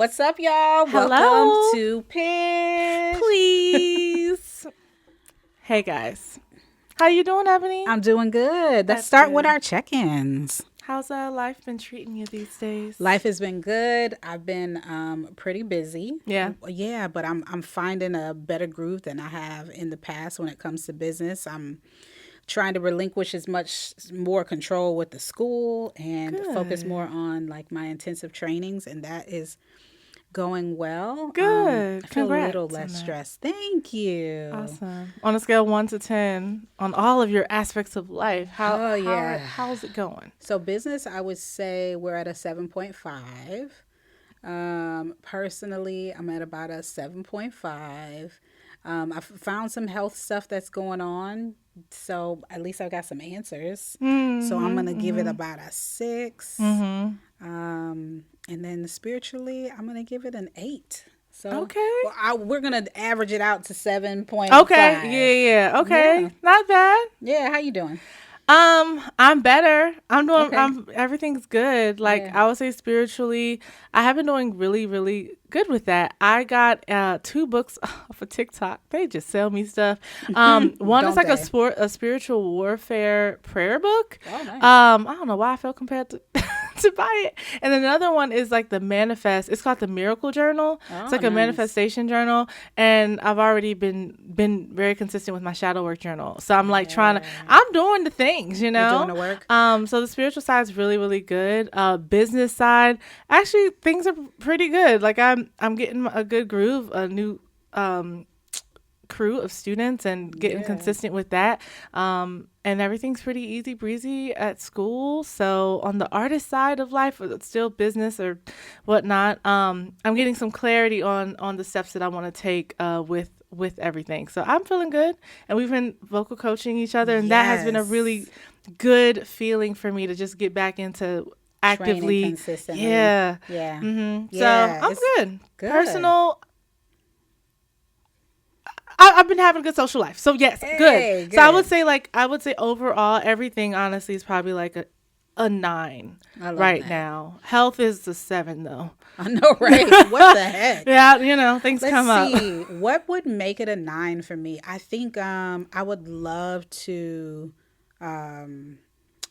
What's up, y'all? Hello. Welcome to Pitch. Please. Hey guys, how you doing, Ebony? I'm doing good. Let's That's start with good. our check-ins. How's life been treating you these days? Life has been good. I've been pretty busy. Yeah. Yeah, but I'm finding a better groove than I have in the past when it comes to business. I'm trying to relinquish as much more control with the school and focus more on like my intensive trainings, and that is going well. Good. I feel a little Congrats on less that. stressed. Thank you. Awesome. On a scale of 1 to 10, on all of your aspects of life, Oh, yeah. how's it going? So business, I would say we're at a 7.5. Personally, I'm at about a 7.5. I've found some health stuff that's going on, so at least I've got some answers. So I'm gonna give it about a 6. And then spiritually, I'm gonna give it an 8. So Okay. well, we're gonna average it out to 7.5. Okay. Yeah. Okay. Yeah. Not bad. Yeah. How you doing? I'm better. I'm doing. Okay. Everything's good. Like Yeah. I would say, spiritually, I have been doing really, really good with that. I got 2 books off of TikTok. They just sell me stuff. One is Don't like they? a spiritual warfare prayer book. Oh, nice. I don't know why I felt compelled to to buy it. And then another one is like the manifest. It's called the Miracle Journal. It's Oh, like a nice. manifestation journal. And I've already been very consistent with my shadow work journal. So I'm like I'm doing the things, you know. You're doing the work? So the spiritual side is really, really good. Business side, actually things are pretty good. Like I'm getting a good groove, a new crew of students and getting Yeah. consistent with that. And everything's pretty easy breezy at school. So on the artist side of life, it's still business or whatnot. I'm getting some clarity on the steps that I want to take with everything. So I'm feeling good. And we've been vocal coaching each other, and that has been a really Yes. good feeling for me to just get back into actively. Training consistently. Yeah. Yeah. So Yeah, I'm it's good. good. Personal. I've been having a good social life. So yes, Hey, good. So I good. would say overall everything honestly is probably like a 9 I love right that. now. Health is a 7 though. I know, right? What the heck? Yeah, things Let's come up. see. What would make it a 9 for me? I think I would love to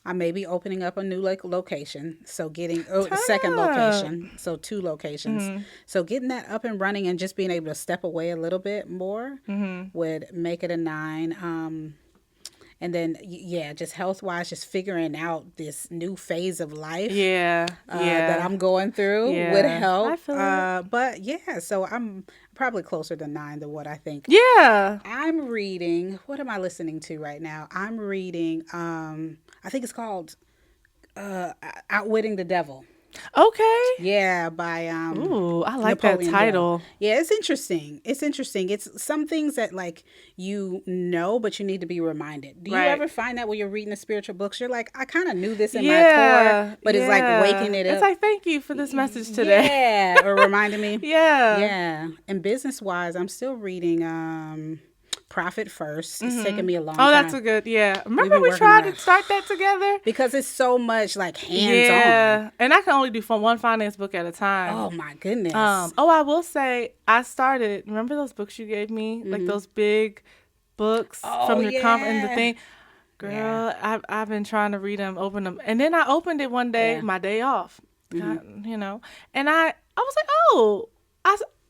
I may be opening up a new location. So getting a second Turn up. location. So 2 locations. Mm-hmm. So getting that up and running and just being able to step away a little bit more Mm-hmm. would make it a 9. And then, yeah, just health wise, just figuring out this new phase of life Yeah. that I'm going through would Yeah. help. I feel it. But yeah, so I'm probably closer to 9 than what I think. Yeah. I'm reading, what am I listening to right now? I'm reading, I think it's called Outwitting the Devil. Okay. Yeah, by Ooh, I like that Napoleon Hill. title. Yeah, it's interesting. It's interesting. It's some things that like you know, but you need to be reminded. Do you Right. ever find that when you're reading the spiritual books, you're like, I kind of knew this in my Yeah. core, but it's like waking it It's up. like thank you for this message today. Yeah, or reminding me. Yeah. Yeah, and business wise, I'm still reading Profit First. It's taken me a long Oh, time. that's a good. Yeah. Remember been we working tried on to start that together? because it's so much like hands on. Yeah. And I can only do one finance book at a time. Oh my goodness. I will say I started. Remember those books you gave me, like those big books from your conference and the yeah. thing. Girl, I've been trying to read them, open them, and then I opened it one day, Yeah. my day off, and I was like, oh,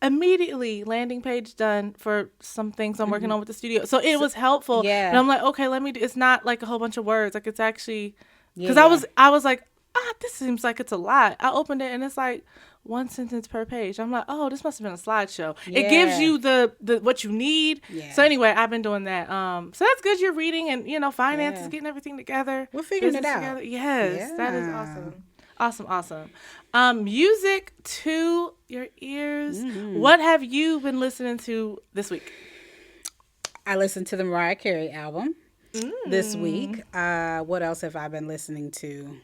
immediately landing page done for some things I'm working on with the studio, so it was helpful. yeah. And I'm like, okay, it's not like a whole bunch of words, like it's actually because Yeah. I was like, this seems like it's a lot. I opened it and it's like 1 sentence per page. I'm like, oh, this must have been a slideshow. It gives Yeah. you the what you need. Yeah. So anyway, I've been doing that. So that's good. You're reading and finances, Yeah. getting everything together. We're figuring it business out. together. Yes, that is Yeah. awesome. Music to your ears. Mm-hmm. What have you been listening to this week? I listened to the Mariah Carey album this week. What else have I been listening to?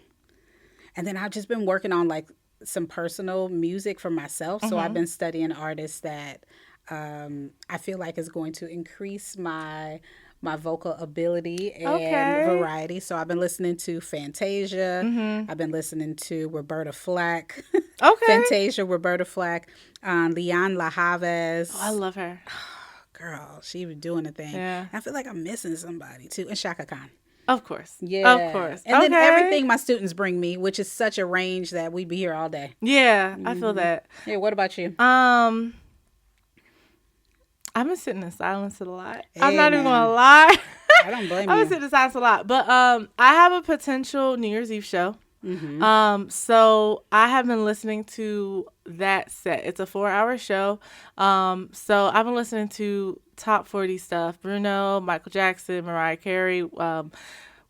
And then I've just been working on like some personal music for myself. So I've been studying artists that I feel like is going to increase my my vocal ability and Okay. variety. So I've been listening to Fantasia. I've been listening to Roberta Flack. Okay. Fantasia, Roberta Flack, Leon Oh, I LaHaves. love her. Girl, she was doing a thing. Yeah. I feel like I'm missing somebody too. And Shaka Khan. Of course. Of Yeah. course. And then Okay. everything my students bring me, which is such a range that we'd be here all day. Yeah, I feel that. Yeah, what about you? I've been sitting in silence a lot. I'm Hey, not even gonna man. lie. I don't blame I've been you. sitting in silence a lot. But I have a potential New Year's Eve show. So I have been listening to that set. It's a 4-hour show. So I've been listening to top 40 stuff. Bruno, Michael Jackson, Mariah Carey,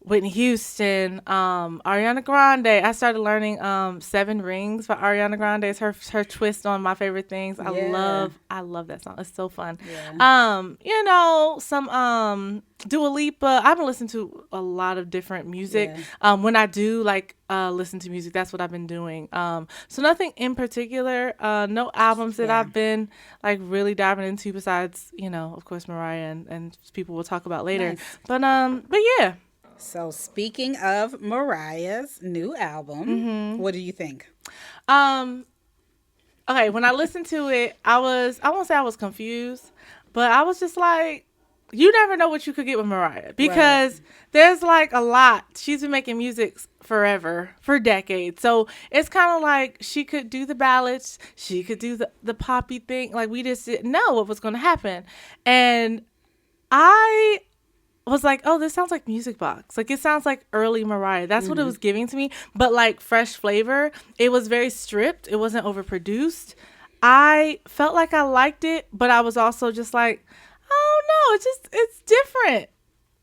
Whitney Houston, Ariana Grande. I started learning Seven Rings by Ariana Grande. It's her twist on my favorite things. Yeah. I love that song. It's so fun. Yeah. Some Dua Lipa. I've been listening to a lot of different music. Yeah. When I do listen to music, that's what I've been doing. So nothing in particular. No albums that Yeah. I've been like really diving into besides, of course Mariah and people we'll talk about later. Nice. But yeah. So speaking of Mariah's new album, what do you think? Okay, when I listened to it, I won't say I was confused, but I was just like, you never know what you could get with Mariah because there's like a lot. She's been making music forever, for decades. So it's kind of like she could do the ballads, she could do the poppy thing. Like we just didn't know what was going to happen. And I was like, oh, this sounds like Music Box. Like, it sounds like early Mariah. That's what it was giving to me. But, like, fresh flavor. It was very stripped. It wasn't overproduced. I felt like I liked it, but I was also just like, I don't know. It's different.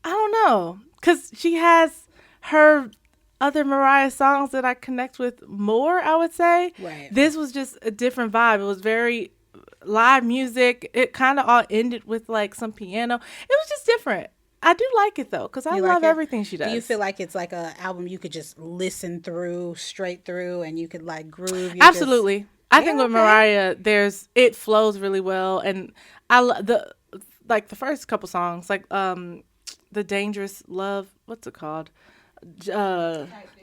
I don't know. Because she has her other Mariah songs that I connect with more, I would say. Right. This was just a different vibe. It was very live music. It kind of all ended with, like, some piano. It was just different. I do like it though, because I You like love it? everything she does. Do you feel like it's like a album you could just listen through straight through and you could like groove? Absolutely. I think Yeah, with okay. Mariah, it flows really well, and the first couple songs, like the Dangerous Love, what's it called?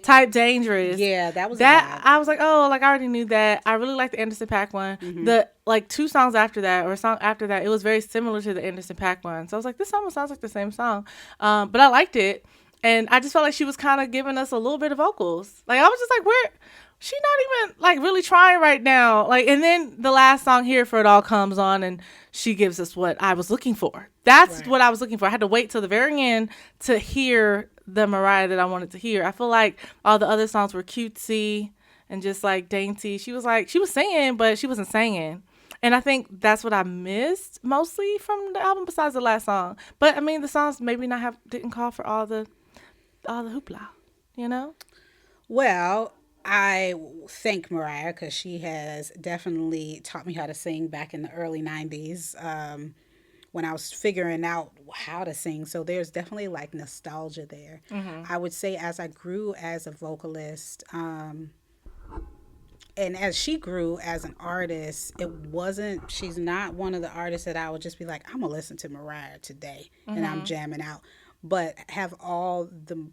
Type Dangerous. Yeah, that was That a vibe. I was like, oh, like I already knew that. I really like the Anderson .Paak one. The like 2 songs after that, or a song after that, it was very similar to the Anderson .Paak one. So I was like, this almost sounds like the same song. But I liked it, and I just felt like she was kind of giving us a little bit of vocals. Like I was just like, she not even like really trying right now. Like, and then the last song, Here for It All, comes on, and she gives us what I was looking for. That's Right. what I was looking for. I had to wait till the very end to hear the Mariah that I wanted to hear. I feel like all the other songs were cutesy and just like dainty. She was singing, but she wasn't singing. And I think that's what I missed mostly from the album, besides the last song. But I mean, the songs maybe didn't call for all the hoopla, you know? Well, I thank Mariah because she has definitely taught me how to sing back in the early 90s when I was figuring out how to sing. So there's definitely like nostalgia there. I would say as I grew as a vocalist, and as she grew as an artist, she's not one of the artists that I would just be like, I'm gonna listen to Mariah today and I'm jamming out, but have all the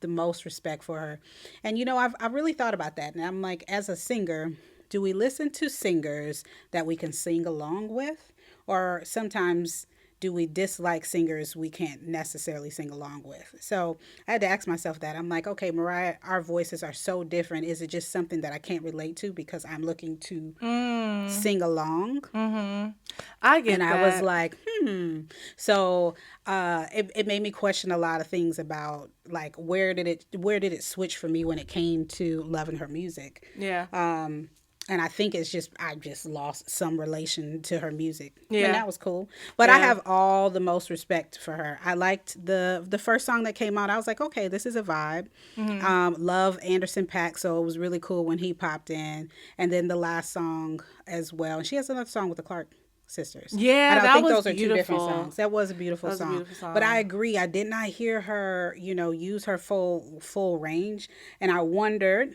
most respect for her. And I've really thought about that, and I'm like, as a singer, do we listen to singers that we can sing along with, or sometimes do we dislike singers we can't necessarily sing along with? So I had to ask myself that. I'm like, okay, Mariah, our voices are so different. Is it just something that I can't relate to because I'm looking to sing along? I get And that. I was like, So it made me question a lot of things about like where did it switch for me when it came to loving her music. Yeah. And I think I just lost some relation to her music. Yeah. And that was cool. But I Yeah. have all the most respect for her. I liked the first song that came out. I was like, okay, this is a vibe. Love Anderson .Paak, so it was really cool when he popped in. And then the last song as well. And she has another song with the Clark sisters. Yeah, I don't that think was those are two different beautiful. songs. That was a beautiful That was a song. beautiful song. But I agree. I did not hear her, use her full range. And I wondered,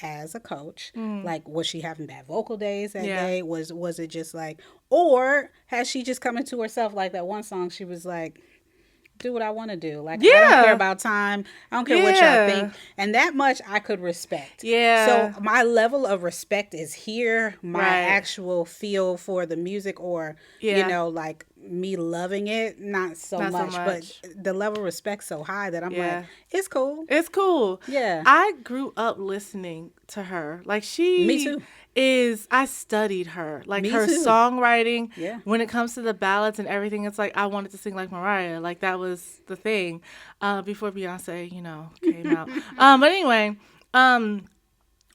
as a coach, like, was she having bad vocal days that Yeah. day? Was it just like, or has she just come into herself? Like that one song, she was like, do what I want to do. Like, I don't Yeah. care about time. I don't care what y'all Yeah. think. And that much I could respect. Yeah. So my level of respect is here. My Right. actual feel for the music, or, Yeah. you know, like me loving it, not so Not so much. much. But the level of respect so high that I'm Yeah. like, it's cool. It's cool. Yeah. I grew up listening to her. Like, she Me too. I studied her. Like, Me her too. songwriting. Yeah. When it comes to the ballads and everything, it's like I wanted to sing like Mariah. Like, that was the thing. Before Beyonce, you know, came out. But anyway,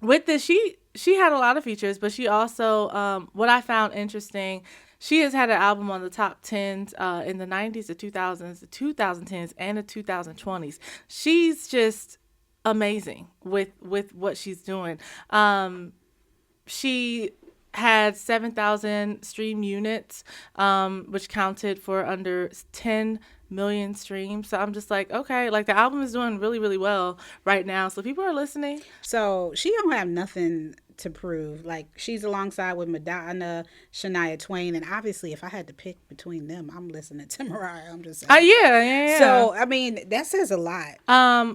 with this, she had a lot of features, but she also, what I found interesting, she has had an album on the top 10s in the 90s, the 2000s, the 2010s, and the 2020s. She's just amazing with what she's doing. She had 7,000 stream units, which counted for under 10 million streams. So I'm just like, okay, like the album is doing really, really well right now. So people are listening. So she don't have nothing to prove. Like, she's alongside with Madonna, Shania Twain, and obviously if I had to pick between them, I'm listening to Mariah. I'm just saying. Yeah. So I mean, that says a lot.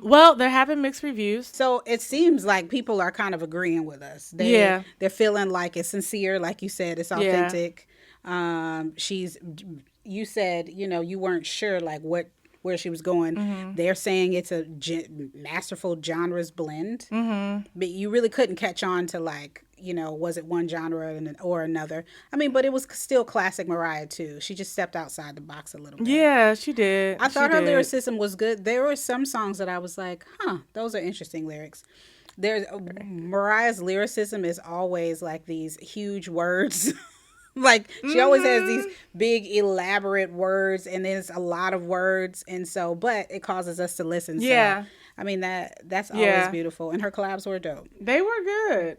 Well, they're having mixed reviews. So it seems like people are kind of agreeing with us. They're feeling like it's sincere, like you said, it's authentic. You said, you know, you weren't sure like where she was going. Mm-hmm. They're saying it's a masterful genres blend, but you really couldn't catch on to, like, you know, was it one genre or another? I mean, but it was still classic Mariah too. She just stepped outside the box a little bit. Yeah, she did. I thought her lyricism was good. There were some songs that I was like, those are interesting lyrics. Mariah's lyricism is always like these huge words. Like, she always has these big elaborate words, and there's a lot of words, and so, but it causes us to listen. Yeah. So, I mean, that's always beautiful, and her collabs were dope. They were good.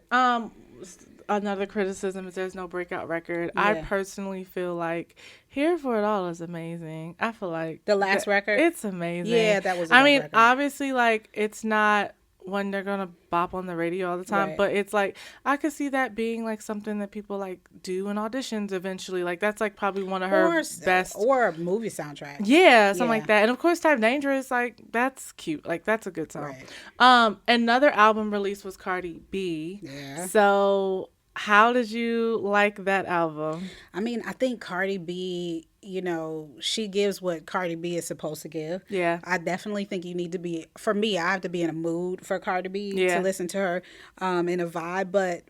Another criticism is there's no breakout record. Yeah. I personally feel like Here for It All is amazing. I feel like The last record? it's amazing. Yeah, that was a I good mean, record. obviously, like, it's not one they're gonna bop on the radio all the time, Right. but it's like I could see that being like something that people like do in auditions eventually. Like, that's like probably one of her best. Or a movie soundtrack. Yeah, something Yeah. like that. And of course, Type Dangerous, like, that's cute. Like, that's a good song. Right. Another album release was Cardi B. Yeah. So how did you like that album? I mean, I think Cardi B, you know, she gives what Cardi B is supposed to give. Yeah. I definitely think you need to be, for me, I have to be in a mood for Cardi B to listen to her in a vibe, but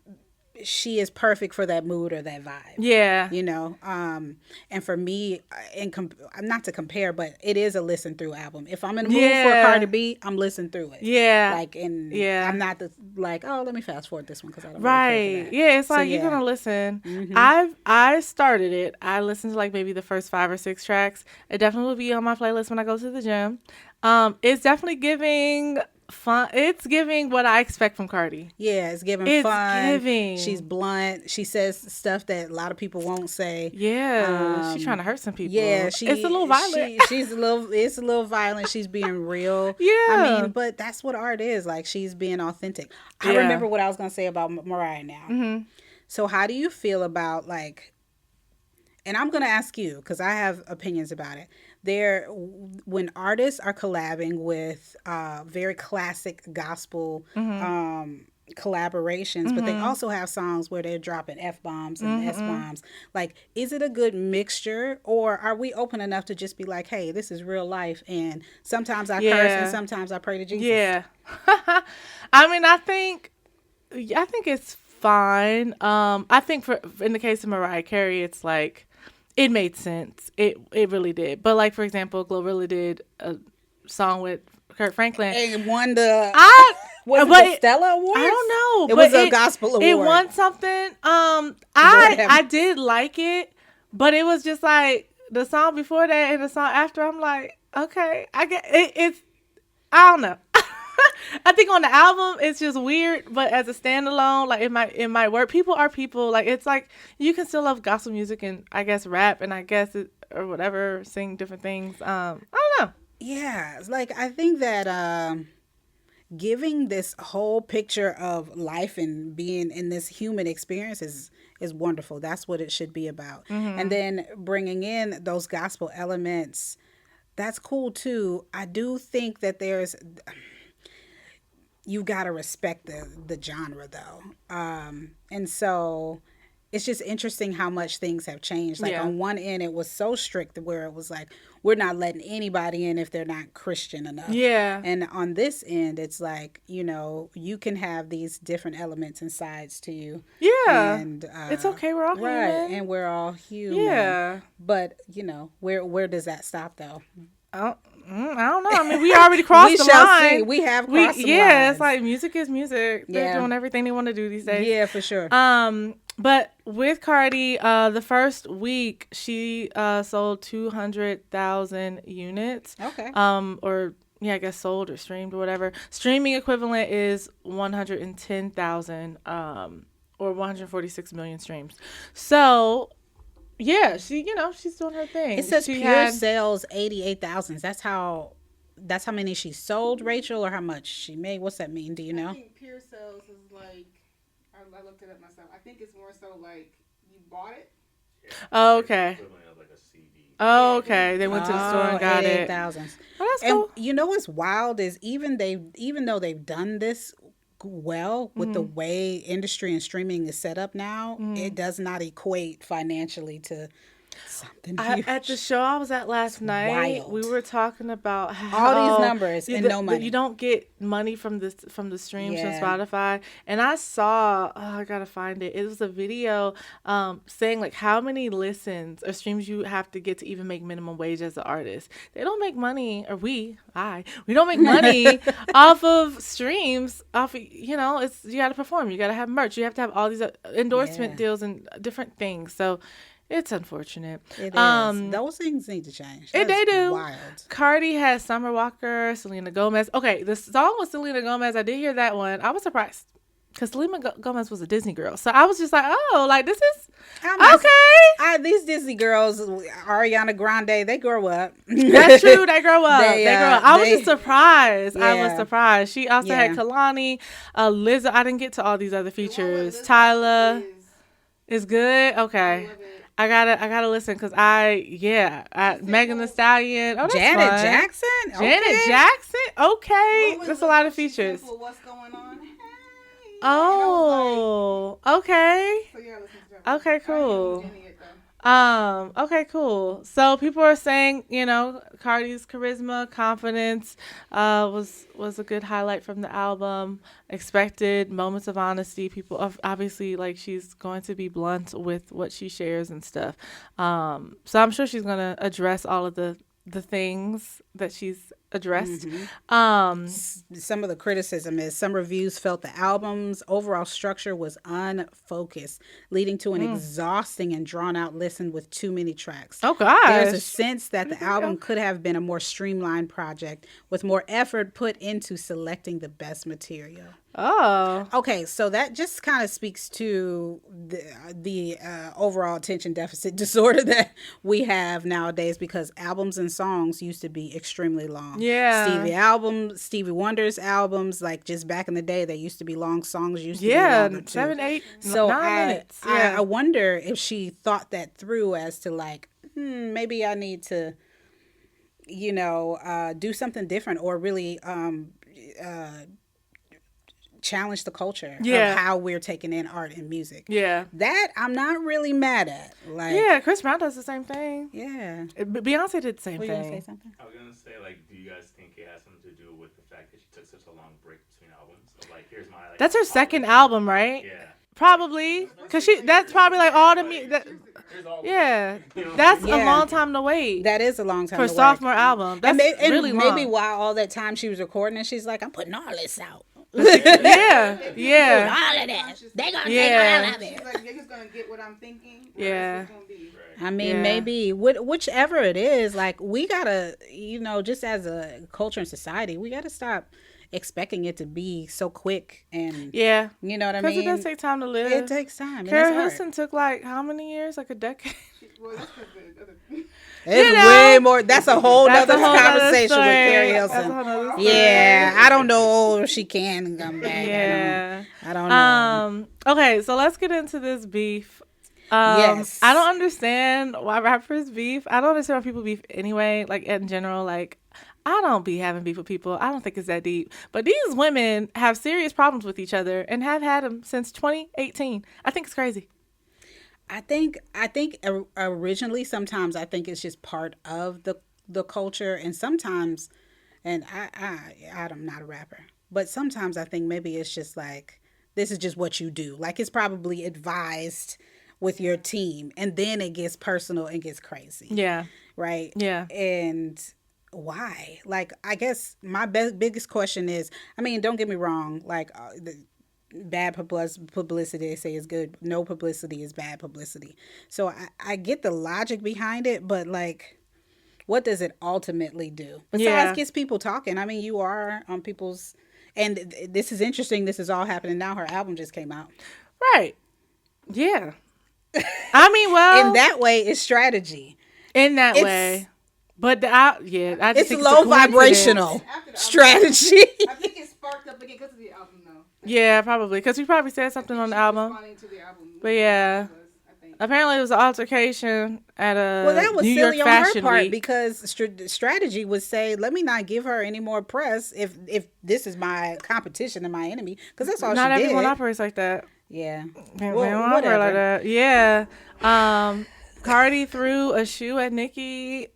she is perfect for that mood or that vibe. Yeah. You know, and for me, not to compare, but it is a listen through album. If I'm in a mood for Cardi B, I'm listening through it. Yeah. Like, and I'm not like, oh, let me fast forward this one because I don't Right. really care for that. Yeah, it's So, like you're gonna listen. I started it. I listened to like maybe the first 5 or 6 tracks. It definitely will be on my playlist when I go to the gym. It's definitely giving fun. It's giving what I expect from Cardi. Yeah, it's giving It's fun. giving. She's blunt. She says stuff that a lot of people won't say. Yeah, she's trying to hurt some people. Yeah, it's a little violent. It's a little violent. She's being real. Yeah. I mean, but that's what art is. Like, she's being authentic. I remember what I was gonna say about Mariah now. Mm-hmm. So how do you feel about, like, and I'm gonna ask you because I have opinions about it. When artists are collabing with very classic gospel collaborations, but they also have songs where they're dropping F-bombs and S-bombs. Like, is it a good mixture, or are we open enough to just be like, hey, this is real life, and sometimes I curse and sometimes I pray to Jesus? Yeah. I mean, I think it's fine. I think in the case of Mariah Carey, it's like it made sense. It really did. But like, for example, Glorilla did a song with Kurt Franklin. And won the was it the Stella Awards? I don't know. It but was a gospel award. It won something. I did like it, but it was just like the song before that and the song after. I'm like, okay, I get it. It's, I don't know. I think on the album it's just weird, but as a standalone, like it might work. People are people. Like, it's like you can still love gospel music and I guess rap and I guess or whatever, sing different things. I don't know. Yeah, it's like, I think that giving this whole picture of life and being in this human experience is wonderful. That's what it should be about. And then bringing in those gospel elements that's cool too. I do think that you gotta respect the genre though. And so it's just interesting how much things have changed. Like Yeah. on one end, it was so strict where it was like we're not letting anybody in if they're not Christian enough. Yeah. And on this end, it's like you can have these different elements and sides to you. Yeah. And It's okay. We're all right, human. and we're all human. Yeah. But where does that stop though? I don't know. I mean, we already crossed We the shall line. see. We have crossed the Yeah, lines. it's like music is music. They're Yeah. doing everything they want to do these days. Yeah, for sure. But with Cardi, the first week she sold 200,000 units. Okay. Or yeah, I guess sold or streamed or whatever. Streaming equivalent is 110,000 or 146 million streams. So yeah, she's doing her thing. It says she pure sales 88,000. That's how many she sold, Rachel, or how much she made. What's that mean? Do you I know? think pure sales is like, I looked it up myself. I think it's more so like you bought it. Oh, okay. Equivalent of like a CD. Oh, okay. They went to the store and got it. 88,000. Oh, that's And cool. you know what's wild is even though they've done this well with the way industry and streaming is set up now, it does not equate financially to something huge. At the show I was at last night, wild. we were talking about how All these numbers and no money. You don't get money from the streams Yeah. from Spotify. And I saw, I gotta find it. It was a video saying like how many listens or streams you have to get to even make minimum wage as an artist. They don't make money, or we don't make money off of streams. It's you gotta perform, you gotta have merch, you have to have all these endorsement Yeah. deals and different things. So it's unfortunate. It is. Those things need to change. They That's do. Wild. Cardi has Summer Walker, Selena Gomez. Okay, the song with Selena Gomez, I did hear that one. I was surprised because Selena Gomez was a Disney girl. So I was just like, oh, like this is okay. These Disney girls, Ariana Grande, they grow up. That's true. They grow up. They grow up. I was they- just surprised. I was Yeah. surprised. She also had Yeah. Kalani, Lizzo. I didn't get to all these other The one with features. Lizzo Tyler is- is good. I Okay. love it. I gotta listen because Megan Thee Stallion. Oh, that's Janet fun. Jackson? Janet Okay. Jackson? Okay. What was That's the a lot of one she features. sampled, What's going on? Hey. Oh, okay. So yeah, listen to her. Okay, cool. I ain't Jenny yet, though. Okay, cool. So people are saying, Cardi's charisma, confidence, was a good highlight from the album. Expected moments of honesty. People obviously like she's going to be blunt with what she shares and stuff. So I'm sure she's gonna address all of the things that she's addressed. Some of the criticism is some reviews felt the album's overall structure was unfocused, leading to an exhausting and drawn out listen with too many tracks. Oh gosh. There's a sense that the album could have been a more streamlined project with more effort put into selecting the best material. Oh. Okay, so that just kind of speaks to the overall attention deficit disorder that we have nowadays because albums and songs used to be extremely long. Yeah. Stevie Wonder's albums, like just back in the day, they used to be long songs. Used to be Yeah, longer too. 7, 8, So 9 minutes. Yeah. I wonder if she thought that through as to like, maybe I need to, do something different or really challenge the culture Yeah. of how we're taking in art and music. Yeah. That I'm not really mad at. Like, Yeah, Chris Brown does the same thing. yeah. Beyonce did the same Were you gonna say thing. something? I was gonna say, like, do you guys think it has something to do with the fact that she took such a long break between albums? So, like, here's my like. That's her second album, right? Yeah. Probably, cause that's probably like all the Here's all yeah, You know? that's a Yeah. long time to wait That is a long time for to wait. sophomore album. That's and really maybe long. while all that time she was recording it, she's like, I'm putting all this out. Yeah, yeah, All of that. They gonna Yeah. take all of She's it. like, you're just gonna get what I'm thinking. Yeah. That's what it's gonna be. I mean, Yeah. maybe whichever it is, like we gotta, just as a culture and society, we gotta stop expecting it to be so quick and yeah. you know what I Because mean. it does take time to live. It takes time. And Carrie it's hard. Hilson took like how many years? Like a decade. Well, that's because the other. It's know, way more. That's a whole That's nother a whole nother conversation with story. Carrie That's a Hilson. whole nother story. Yeah, I don't know if she can come back. Yeah. I don't know. Okay, so let's get into this beef. Yes. I don't understand why rappers beef. I don't understand why people beef anyway. Like in general, like I don't be having beef with people. I don't think it's that deep. But these women have serious problems with each other and have had them since 2018. I think it's crazy. Originally, sometimes I think it's just part of the culture, and sometimes, and I'm not a rapper, but sometimes I think maybe it's just like this is just what you do. Like it's probably advised with your team, and then it gets personal and gets crazy. Yeah. Right. Yeah. And why? Like I guess my biggest question is, I mean, don't get me wrong, like bad publicity they say is good, no publicity is bad publicity, so I get the logic behind it, but like what does it ultimately do besides gets people talking? I mean, you are on people's, and this is interesting, this is all happening now. Her album just came out. Right. Yeah. I mean, well, in that way it's strategy, way, but I just it's think low it's a coincidence. vibrational strategy. I think it sparked up again because of the album, though. Yeah, probably because we probably said something on the album. To the album, But yeah, apparently it was an altercation at a well, that was New silly York on her Fashion part Week. because strategy would say, let me not give her any more press if this is my competition and my enemy, because that's all Not she did. everyone operates like that. Yeah. They Well, don't operate like that. Yeah. Cardi threw a shoe at Nicki.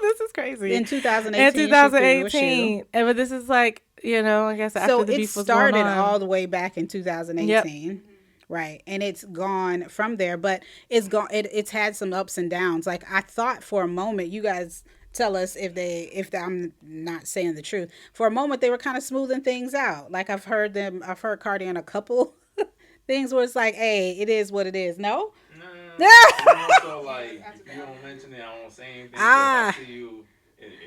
This is crazy. In 2018. In she threw a 2018. shoe. But this is like, I guess after So the it beef was going started on. all the way back in 2018. Right. And it's gone from there, but it's it's had some ups and downs. Like I thought for a moment, you guys tell us if I'm not saying the truth. For a moment they were kind of smoothing things out. Like I've heard Cardi on a couple things where it's like, hey, it is what it is. No? No. Also, like, if you don't mention it, I won't say anything. If I see you,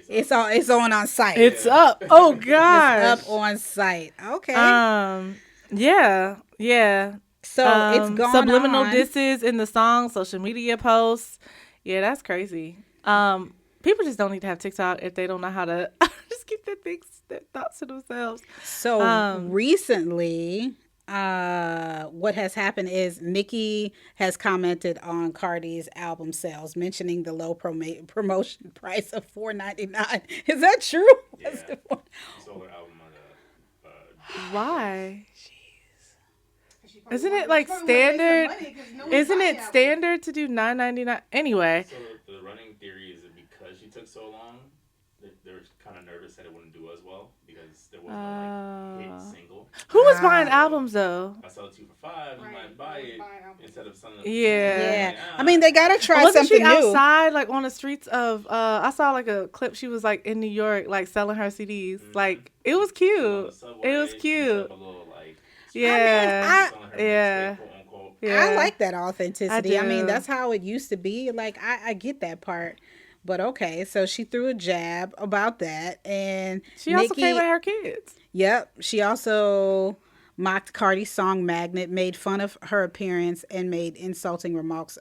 it's on site. It's up. Oh gosh. It's up on site. Okay. Yeah. So it's gone subliminal on. disses in the song, social media posts. Yeah, that's crazy. People just don't need to have TikTok if they don't know how to just keep their thoughts to themselves. So recently, what has happened is Nicki has commented on Cardi's album sales, mentioning the low promotion price of $4.99. Is that true? Yeah. Sold her album on Why? Isn't it like standard? Isn't it standard to do $9.99 anyway? So the running theory is that because she took so long, they were kind of nervous that it wouldn't do as well because there wasn't a hit single. Who was buying albums though? I sell it to you for $5. You might buy it instead of selling it. Yeah. I mean, they gotta try Wasn't something she new. outside, like on the streets of? I saw like a clip. She was like in New York, like selling her CDs. Like it was cute. It was cute. Yeah. Yeah. I like that authenticity. I mean, do. that's how it used to be. Like, I get that part. But okay, so she threw a jab about that. And She also Nicki, came at her kids. Yep. She also mocked Cardi's song Magnet, made fun of her appearance, and made insulting remarks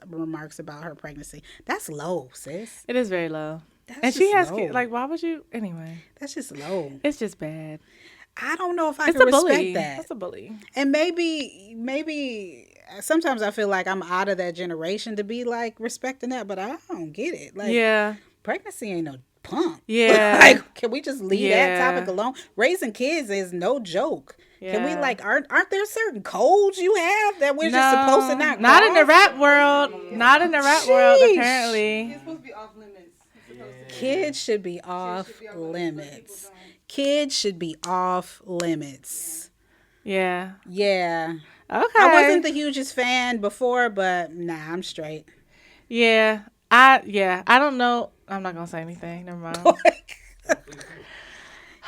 about her pregnancy. That's low, sis. It is very low. That's And she just has low. kids. Like, why would you? Anyway, That's just low. it's just bad. I don't know if I It's can a respect bully. that. That's a bully. And maybe sometimes I feel like I'm out of that generation to be like respecting that, but I don't get it. Like, Yeah. pregnancy ain't no punk. Yeah. Like, can we just leave that Yeah. topic alone? Raising kids is no joke. Can we Yeah. like aren't there certain codes you have that we're just supposed to not Not in the cross? rap world. Not in the rap world, Sheesh. apparently. It's supposed to be off limits. It's supposed to be. Kids should be off limits. Kids should be off limits. Yeah. Yeah. Okay. I wasn't the hugest fan before, but nah, I'm straight. Yeah. I don't know. I'm not gonna say anything. Never mind.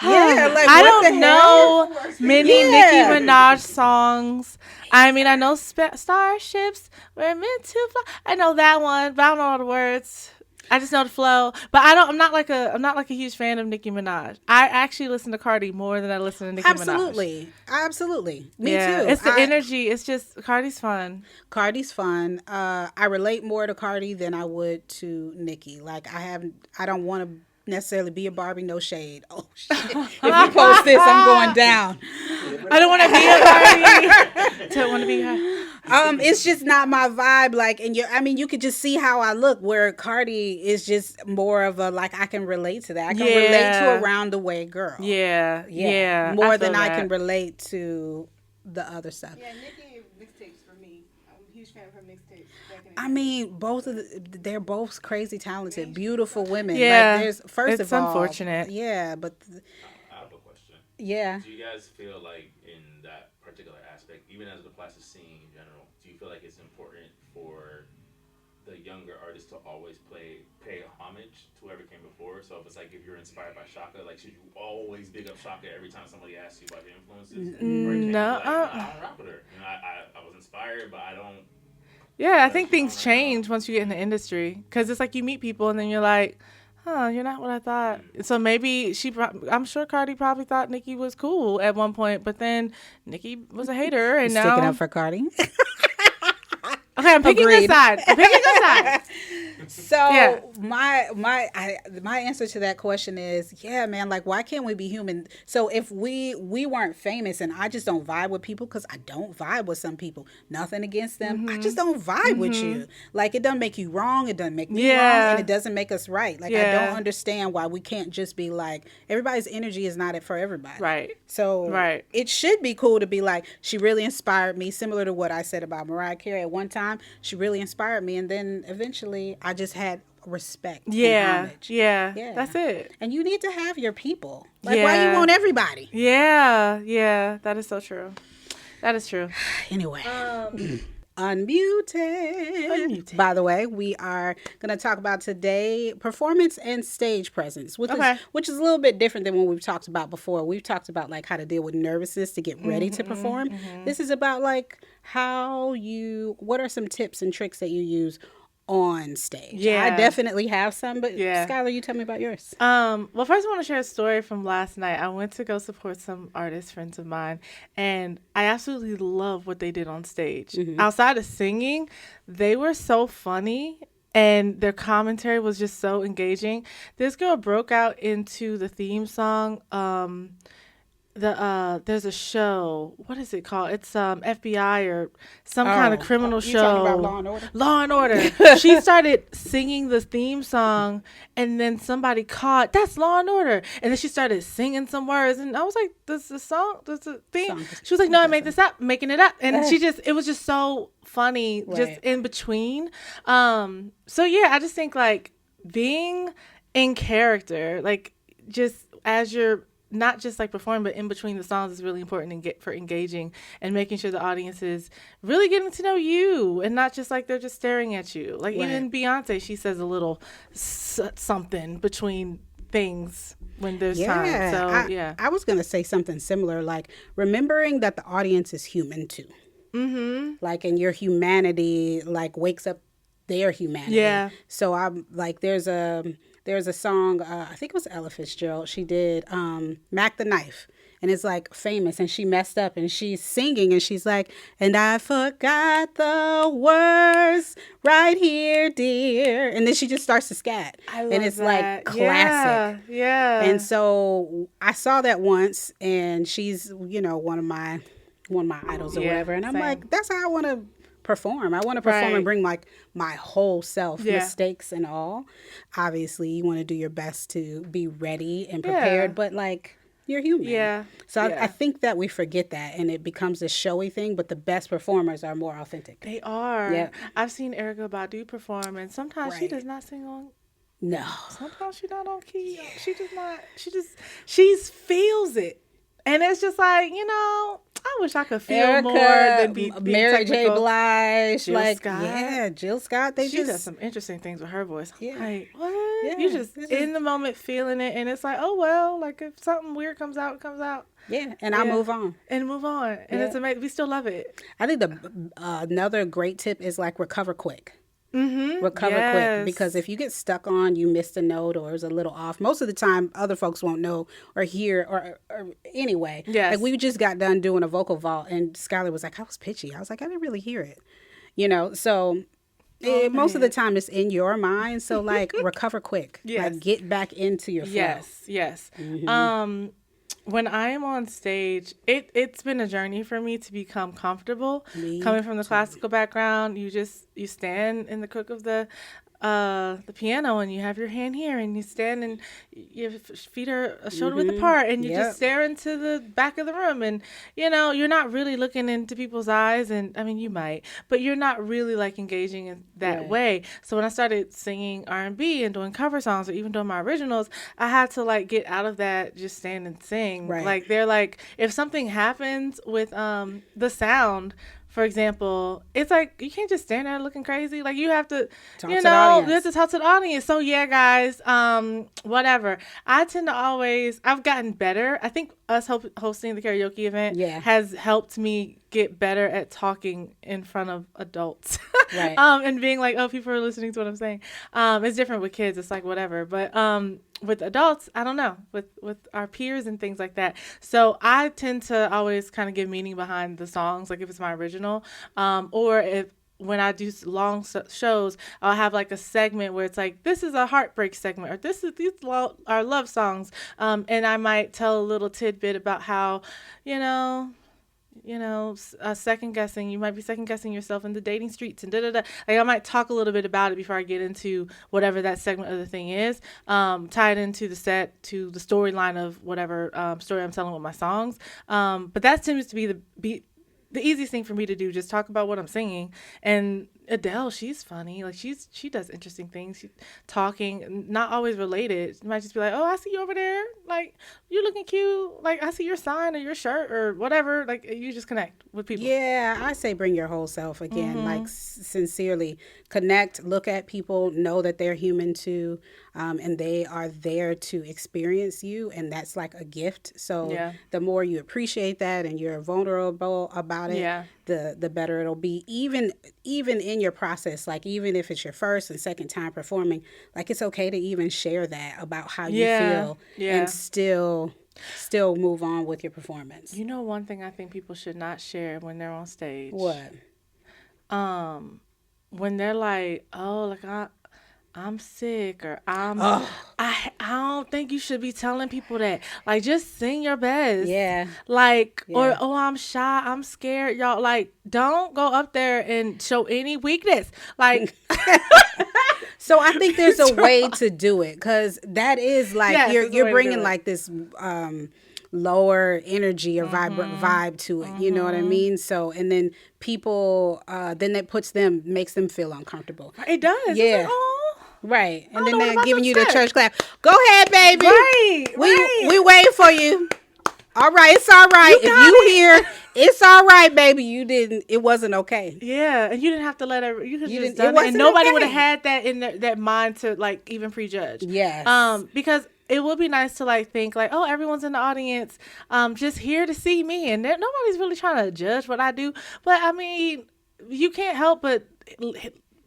Yeah, like I what the don't hell? know many Yeah. Nicki Minaj songs. I mean, I know starships were meant to fly. I know that one, but I don't know all the words. I just know the flow. But I'm not like a huge fan of Nicki Minaj. I actually listen to Cardi more than I listen to Nicki Minaj. Absolutely. Me Yeah, too. it's the energy. It's just Cardi's fun. Cardi's fun. I relate more to Cardi than I would to Nicki. Like I don't want to necessarily be a Barbie. No shade. Oh shit! If you post this, I'm going down. I don't want to be a Cardi. Don't want to be her. It's just not my vibe. Like, and I mean, you could just see how I look. Where Cardi is just more of a like I can relate to that. I can relate to a round the way girl. Yeah. More than I can relate to the other stuff. Yeah, Nicki mixtapes for me. I'm a huge fan of her mixtapes. I mean, they're both crazy talented, beautiful women. Yeah, like, there's first it's of all, unfortunate. Yeah, but I have a question. yeah. Do you guys feel like in that particular aspect, even as it applies to singing in general, do you feel like it's important for the younger artists to always pay homage to whoever came before? So if it's like if you're inspired by Shaka, like should you always big up Shaka every time somebody asks you about your influences? Or can you be No, like, I don't rock with her. You know, I was inspired, but I don't. Yeah, I think things change once you get in the industry because it's like you meet people and then you're like, huh, you're not what I thought. So maybe I'm sure Cardi probably thought Nicki was cool at one point, but then Nicki was a hater and now. Sticking up for Cardi. Okay, I'm picking a side. So Yeah. my answer to that question is, yeah, man, like why can't we be human? So if we weren't famous and I just don't vibe with people because I don't vibe with some people, nothing against them. I just don't vibe with you. Like it doesn't make you wrong, it doesn't make me wrong, and it doesn't make us right. Like I don't understand why we can't just be like everybody's energy is not it for everybody. Right. So it should be cool to be like, she really inspired me, similar to what I said about Mariah Carey at one time. She really inspired me, and then eventually I just had respect. Yeah. And homage. Yeah. That's it. And you need to have your people. Like why you want everybody? Yeah. That is so true. That is true. Anyway. Unmuted. By the way, we are going to talk about today performance and stage presence, which is a little bit different than what we've talked about before. We've talked about like how to deal with nervousness to get ready to perform. This is about like what are some tips and tricks that you use on stage? Yeah. I definitely have some, but Skylar, you tell me about yours. Well, first I want to share a story from last night. I went to go support some artists, friends of mine, and I absolutely love what they did on stage. Outside of singing, they were so funny and their commentary was just so engaging. This girl broke out into the theme song. There's a show. What is it called? It's FBI or some kind of criminal show. Talking about Law and Order? Law and Order. She started singing the theme song, and then somebody caught that's Law and Order, and then she started singing some words, and I was like, "This the song? This the theme?" She was like, "No, I made this up, making it up," and it was just so funny, just in between. So yeah, I just think like being in character, like just as you're not just like performing, but in between the songs is really important for engaging and making sure the audience is really getting to know you and not just like they're just staring at you. Like even Beyonce, she says a little something between things when there's time. So I was going to say something similar, like remembering that the audience is human too. Like, and your humanity like wakes up their humanity. Yeah. So I'm like, there's a song, I think it was Ella Fitzgerald. She did Mac the Knife. And it's like famous. And she messed up and she's singing and she's like, and I forgot the words right here, dear. And then she just starts to scat. I love and it's that. like classic. Yeah. And so I saw that once and she's, one of my idols or whatever. And I'm like, that's how I want to perform. I want to perform and bring like my whole self, mistakes and all. Obviously, you want to do your best to be ready and prepared, but like you're human. Yeah. So I think that we forget that and it becomes a showy thing, but the best performers are more authentic. They are. Yeah. I've seen Erykah Badu perform and sometimes she does not sing on. No. Sometimes she's not on key. She feels it. And it's just like, I wish I could feel Erykah, more than be Mary J. technical. Blige, Jill Scott. Yeah, Jill Scott. She does some interesting things with her voice. Yeah. Like, what? Yeah, you just in the moment feeling it, and it's like, oh well, like if something weird comes out, it comes out. Yeah, and I move on. And it's amazing. We still love it. I think another great tip is like recover quick. Recover quick, because if you get stuck on you missed a note or is a little off, most of the time other folks won't know or hear or anyway. Like we just got done doing a vocal vault and Skylar was like, I was pitchy. I was like, I didn't really hear it. So most of the time it's in your mind. So like recover quick. Like get back into your flow. Yes. when I am on stage, it's been a journey for me to become comfortable. Me Coming from the too. classical background, you stand in the crook of the piano, and you have your hand here, and you stand, and your feet are shoulder width apart, and you Yep. just stare into the back of the room, and you're not really looking into people's eyes, and I mean you might, but you're not really like engaging in that Right. way. So when I started singing R&B and doing cover songs or even doing my originals, I had to like get out of that just stand and sing. Right. Like they're like, if something happens with the sound, for example, it's like you can't just stand there looking crazy. Like you have to, Talk to the audience. you have to talk to the audience. So yeah, guys, whatever. I tend to always, I've gotten better. I think us hosting the karaoke event Yeah. has helped me get better at talking in front of adults. Right. And being like, oh, people are listening to what I'm saying. It's different with kids. It's like whatever. But with adults, I don't know. With our peers and things like that. So I tend to always kind of give meaning behind the songs, like if it's my original, or if when I do long shows, I'll have like a segment where it's like, this is a heartbreak segment, or these are love songs, and I might tell a little tidbit about how, second guessing. You might be second guessing yourself in the dating streets and da da da. Like I might talk a little bit about it before I get into whatever that segment of the thing is. Tie it into the set, to the storyline of whatever story I'm telling with my songs. But that tends to be the easiest thing for me to do. Just talk about what I'm singing. And Adele, she's funny. Like she does interesting things. She's talking, not always related. You might just be like, oh, I see you over there. Like you're looking cute. Like I see your sign or your shirt or whatever. Like you just connect with people. Yeah, I say bring your whole self again. Like sincerely connect, look at people, know that they're human too, and they are there to experience you, and that's like a gift. So Yeah. the more you appreciate that and you're vulnerable about it, Yeah. the better it'll be. Even in your process, like even if it's your first and second time performing, like it's okay to even share that about how you Yeah. feel, Yeah. and still move on with your performance. You know, one thing I think people should not share when they're on stage. What? When they're like, oh, like I'm sick, or Oh. I don't think you should be telling people that. Like just sing your best. Yeah. Like, or Yeah. oh, I'm shy, I'm scared, y'all. Like, don't go up there and show any weakness. Like, So I think there's a way to do it, because that is like Yes, there's a way you're to bringing do it. like this lower energy or vibe to it. You know what I mean? So and then people then that makes them feel uncomfortable. it does. It's Yeah. like, oh. Right. And don't then know what they're about giving some you the sex. church clap. Go ahead, baby. Right, We right. we wait for you. All right, it's all right. If got you it. here, it's all right, baby. It wasn't okay. Yeah, and you didn't have to let her. You could You just didn't- it done it, and wasn't nobody okay. would have had that in that mind to like even prejudge. Yes. Because it would be nice to like think like, oh, everyone's in the audience, just here to see me, and nobody's really trying to judge what I do. But I mean, you can't help but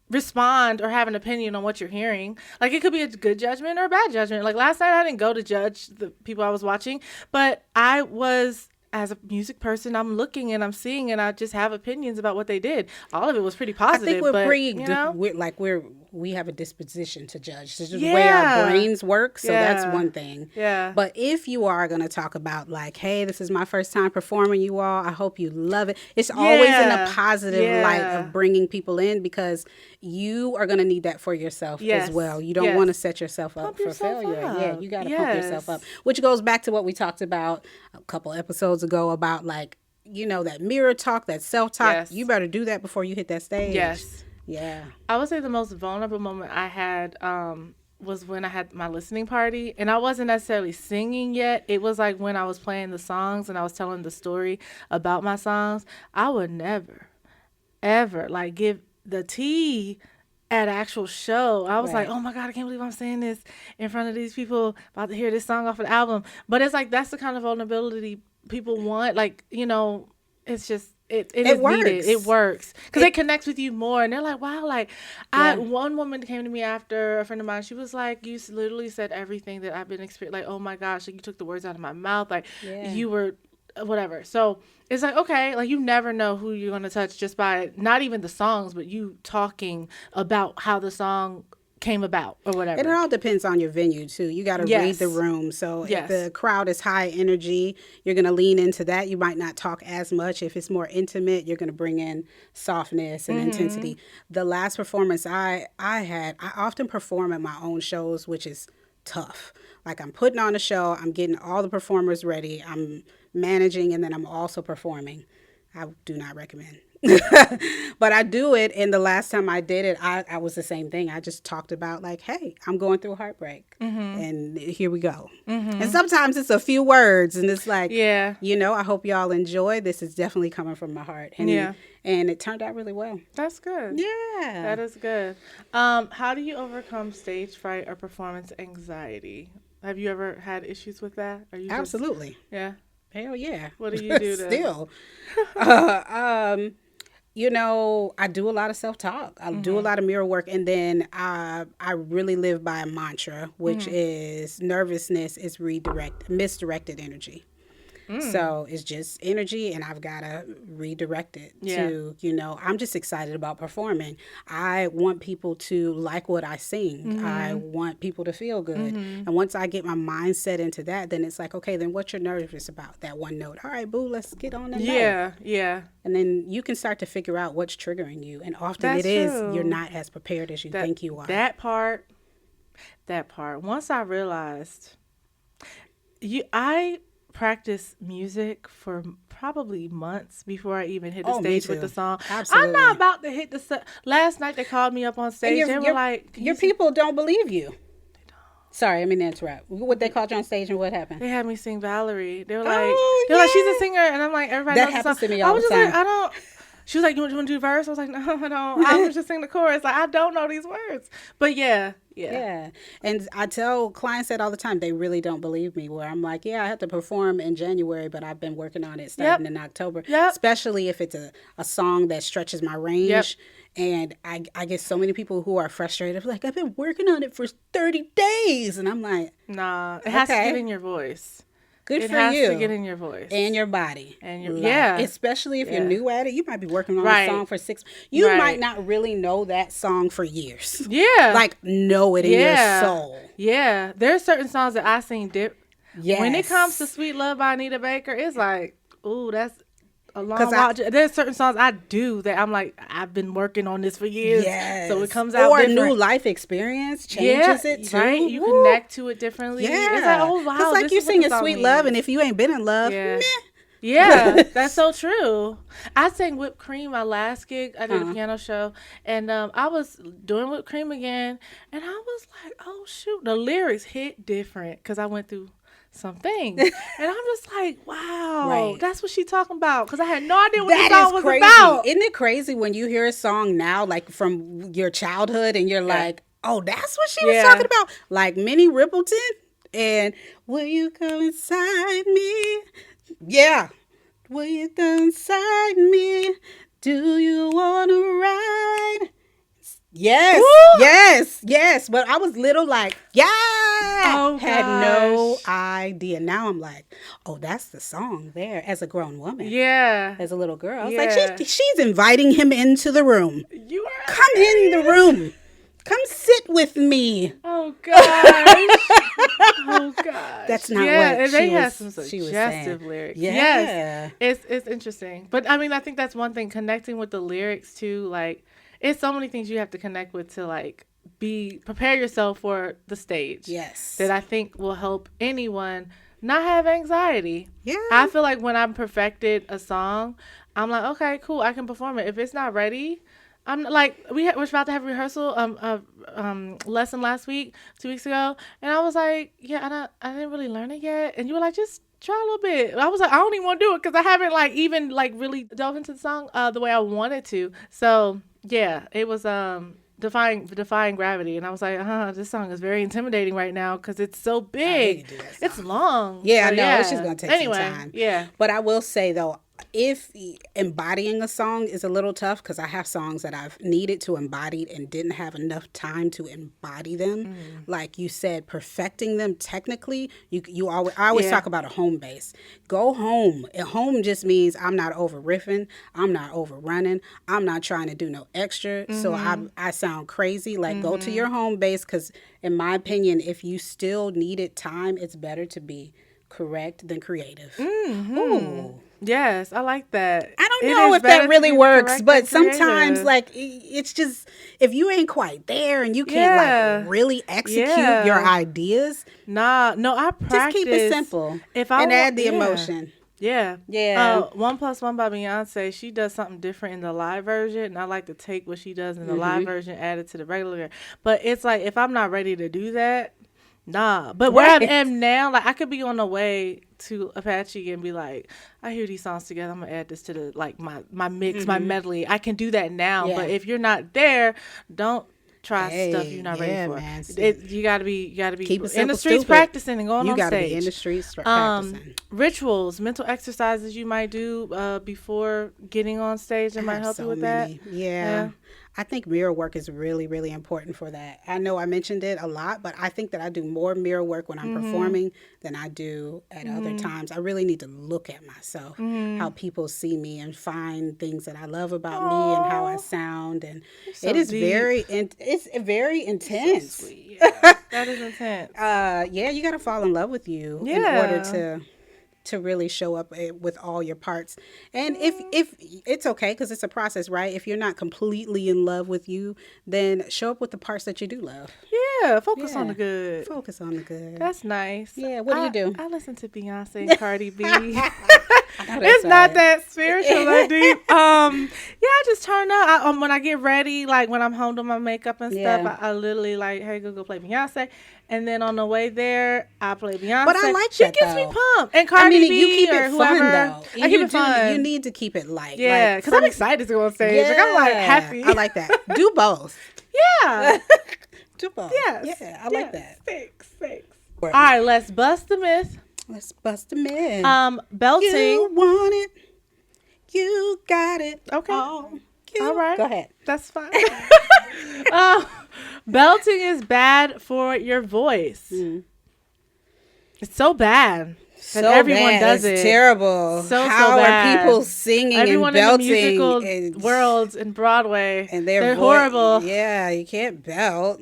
respond or have an opinion on what you're hearing. Like it could be a good judgment or a bad judgment. Like last night I didn't go to judge the people I was watching, but I was, as a music person, I'm looking and I'm seeing, and I just have opinions about what they did. All of it was pretty I positive. think we're but, we have a disposition to judge. This is the way our Yeah. brains work. So that's Yeah. one thing. Yeah. But if you are going to talk about like, hey, this is my first time performing, you all, I hope you love it. It's always in a Yeah. positive light Yeah. of bringing people in, because you are going to need that for yourself Yes. as well. You don't Yes. want to set yourself up Pump for yourself failure. up. Yeah, you got to pump yourself Yes. up, which goes back to what we talked about a couple episodes ago about like, that mirror talk, that self-talk. Yes. You better do that before you hit that stage. Yes. Yeah. I would say the most vulnerable moment I had was when I had my listening party, and I wasn't necessarily singing yet. It was like when I was playing the songs and I was telling the story about my songs. I would never, ever like give the tea at an actual show. I was like, Right. oh my God, I can't believe I'm saying this in front of these people about to hear this song off of the album. But it's like, that's the kind of vulnerability people want. Like, it's just, it is works. needed. It works. Because it connects with you more. And they're like, wow, like, one woman came to me after, a friend of mine, she was like, you literally said everything that I've been experiencing. Like, oh my gosh, like you took the words out of my mouth. Like, Yeah. you were whatever. So it's like, okay, like you never know who you're going to touch just by not even the songs, but you talking about how the song came about or whatever. And it all depends on your venue too. You got to read the room. So Yes. if the crowd is high energy, you're going to lean into that. You might not talk as much. If it's more intimate, you're going to bring in softness and intensity. The last performance I often perform at my own shows, which is tough. Like I'm putting on a show, I'm getting all the performers ready, I'm managing, and then I'm also performing. I do not recommend. But I do it, and the last time I did it, I was the same thing. I just talked about like, hey, I'm going through heartbreak, and here we go. And sometimes it's a few words, and it's like, I hope y'all enjoy. This is definitely coming from my heart, and and it turned out really well. That's good. Yeah, That is good. How do you overcome stage fright or performance anxiety? Have you ever had issues with that? Are you absolutely. Yeah. Hell yeah. What do you do to Still. I do a lot of self-talk. I do a lot of mirror work. And then I really live by a mantra, which is nervousness is misdirected energy. So it's just energy, and I've got to redirect it to, I'm just excited about performing. I want people to like what I sing. I want people to feel good. And once I get my mindset into that, then it's like, okay, then what you're nervous about? That one note. All right, boo, let's get on that note. Yeah. And then you can start to figure out what's triggering you. And often That's it is true. you're not as prepared as you think you are. That part. Once I realized, I practiced music for probably months before I even hit the stage with the song. Absolutely. I'm not about to hit the last night they called me up on stage. They were like, your people don't believe you. They don't. Sorry, I mean to interrupt. What they called you on stage and what happened? They had me sing Valerie. They were like, she's a singer, and I'm like, everybody knows the happens song. to me all the time. I was just like, I don't. She was like, you want to do the verse? I was like, no, I don't. I was just singing the chorus. Like, I don't know these words. But yeah. And I tell clients that all the time. They really don't believe me, where I'm like, I have to perform in January, but I've been working on it starting in October. Especially if it's a song that stretches my range. And I get so many people who are frustrated. Like, I've been working on it for 30 days. And I'm like, nah, it has to get in your voice. Good it for has you. to get in your voice. And your body. And your Especially if you're new at it. You might be working on a song for 6 months. You might not really know that song for years. Yeah. Like, know it in your soul. Yeah. There are certain songs that I sing Yes. When it comes to Sweet Love by Anita Baker, it's like, ooh, that's a long while. There's certain songs I do that I'm like, I've been working on this for years. Yes. So it comes out or different. A new life experience changes it too. Right? You connect to it differently. Yeah. It's like, oh, wow. It's like you singing Sweet Love, and if you ain't been in love, meh. Yeah, that's so true. I sang Whipped Cream my last gig. I did a piano show, and I was doing Whipped Cream again, and I was like, oh, shoot. The lyrics hit different because I went through something. And I'm just like, wow, that's what she's talking about. Because I had no idea what the song was about. Isn't it crazy when you hear a song now, like from your childhood, and you're like, oh, that's what she was talking about? Like Minnie Riperton and Will You Come Inside Me? Yeah. Will you come inside me? Do you want to ride? Yes, yes. But I was little like, had no idea. Now I'm like, oh, that's the song there as a grown woman. Yeah. As a little girl. I was like, she's inviting him into the room. You are. Come in the room. Come sit with me. Oh, gosh. Oh, gosh. That's not what they she have was, some she was suggestive saying. lyrics. Yeah. Yes. It's interesting. But, I mean, I think that's one thing, connecting with the lyrics, too. Like, it's so many things you have to connect with to, like, prepare yourself for the stage. Yes. That I think will help anyone not have anxiety. Yeah. I feel like when I've perfected a song, I'm like, okay, cool, I can perform it. If it's not ready, I'm like, we're about to have a rehearsal lesson last week, 2 weeks ago, and I was like, I didn't really learn it yet, and you were like, just try a little bit. I was like, I don't even want to do it because I haven't like even like really delved into the song the way I wanted to. So yeah, it was defying gravity, and I was like, this song is very intimidating right now because it's so big. It's long. Yeah, so, no, it's just gonna take some time. Yeah, but I will say though, if embodying a song is a little tough, because I have songs that I've needed to embody and didn't have enough time to embody them. Like you said, perfecting them technically, I always talk about a home base. Go home. A home just means I'm not over riffing, I'm not over running, I'm not trying to do no extra, so I sound crazy. Like go to your home base, because in my opinion, if you still needed time, it's better to be correct than creative. Ooh. Yes, I like that. I don't know if that really works, but sometimes like it's just, if you ain't quite there and you can't like really execute your ideas, no, I practice. just keep it simple and add the emotion. Yeah. 1 + 1 by Beyonce, she does something different in the live version, and I like to take what she does in the live version, add it to the regular. But it's like, if I'm not ready to do that, nah. But where I am now, like I could be on the way to Apache and be like, I hear these songs together, I'm gonna add this to the like my mix, my medley. I can do that now. But if you're not there, don't try stuff you're not ready for. Man, you gotta be keep it in the simple, streets stupid. practicing and going You on gotta stage. be in the streets practicing. Rituals, mental exercises you might do before getting on stage that might help you with that. Yeah. I think mirror work is really, really important for that. I know I mentioned it a lot, but I think that I do more mirror work when I'm performing than I do at other times. I really need to look at myself, how people see me, and find things that I love about me and how I sound. And so it is deep. it's very intense. So sweet. Yeah, that is intense. You got to fall in love with you in order to really show up with all your parts. And if it's okay, because it's a process, right? If you're not completely in love with you, then show up with the parts that you do love. Yeah, focus on the good. Focus on the good. That's nice. Yeah, what do you do? I listen to Beyonce and Cardi B. It's not that spiritual or deep. I just turn up. When I get ready, like when I'm home doing my makeup and stuff, I literally like, hey, go play Beyonce. And then on the way there, I play Beyonce. But I like she that, gets though. me pumped. And Cardi B, you keep or it whoever, fun, though. I keep it fun. You need to keep it light. Yeah, because I'm excited to go on stage. Like, I'm like happy. I like that. Do both. Yeah. Do both. Yes. Yeah, I like that. Thanks. All right, let's bust the myth. Let's bust them in. Belting. You want it. You got it. Okay. All right. Go ahead. That's fine. Belting is bad for your voice. It's so bad. So everyone bad. does It's it. terrible. How bad. are people singing Everyone and belting? in the musical worlds in Broadway, and they're horrible. Yeah, you can't belt.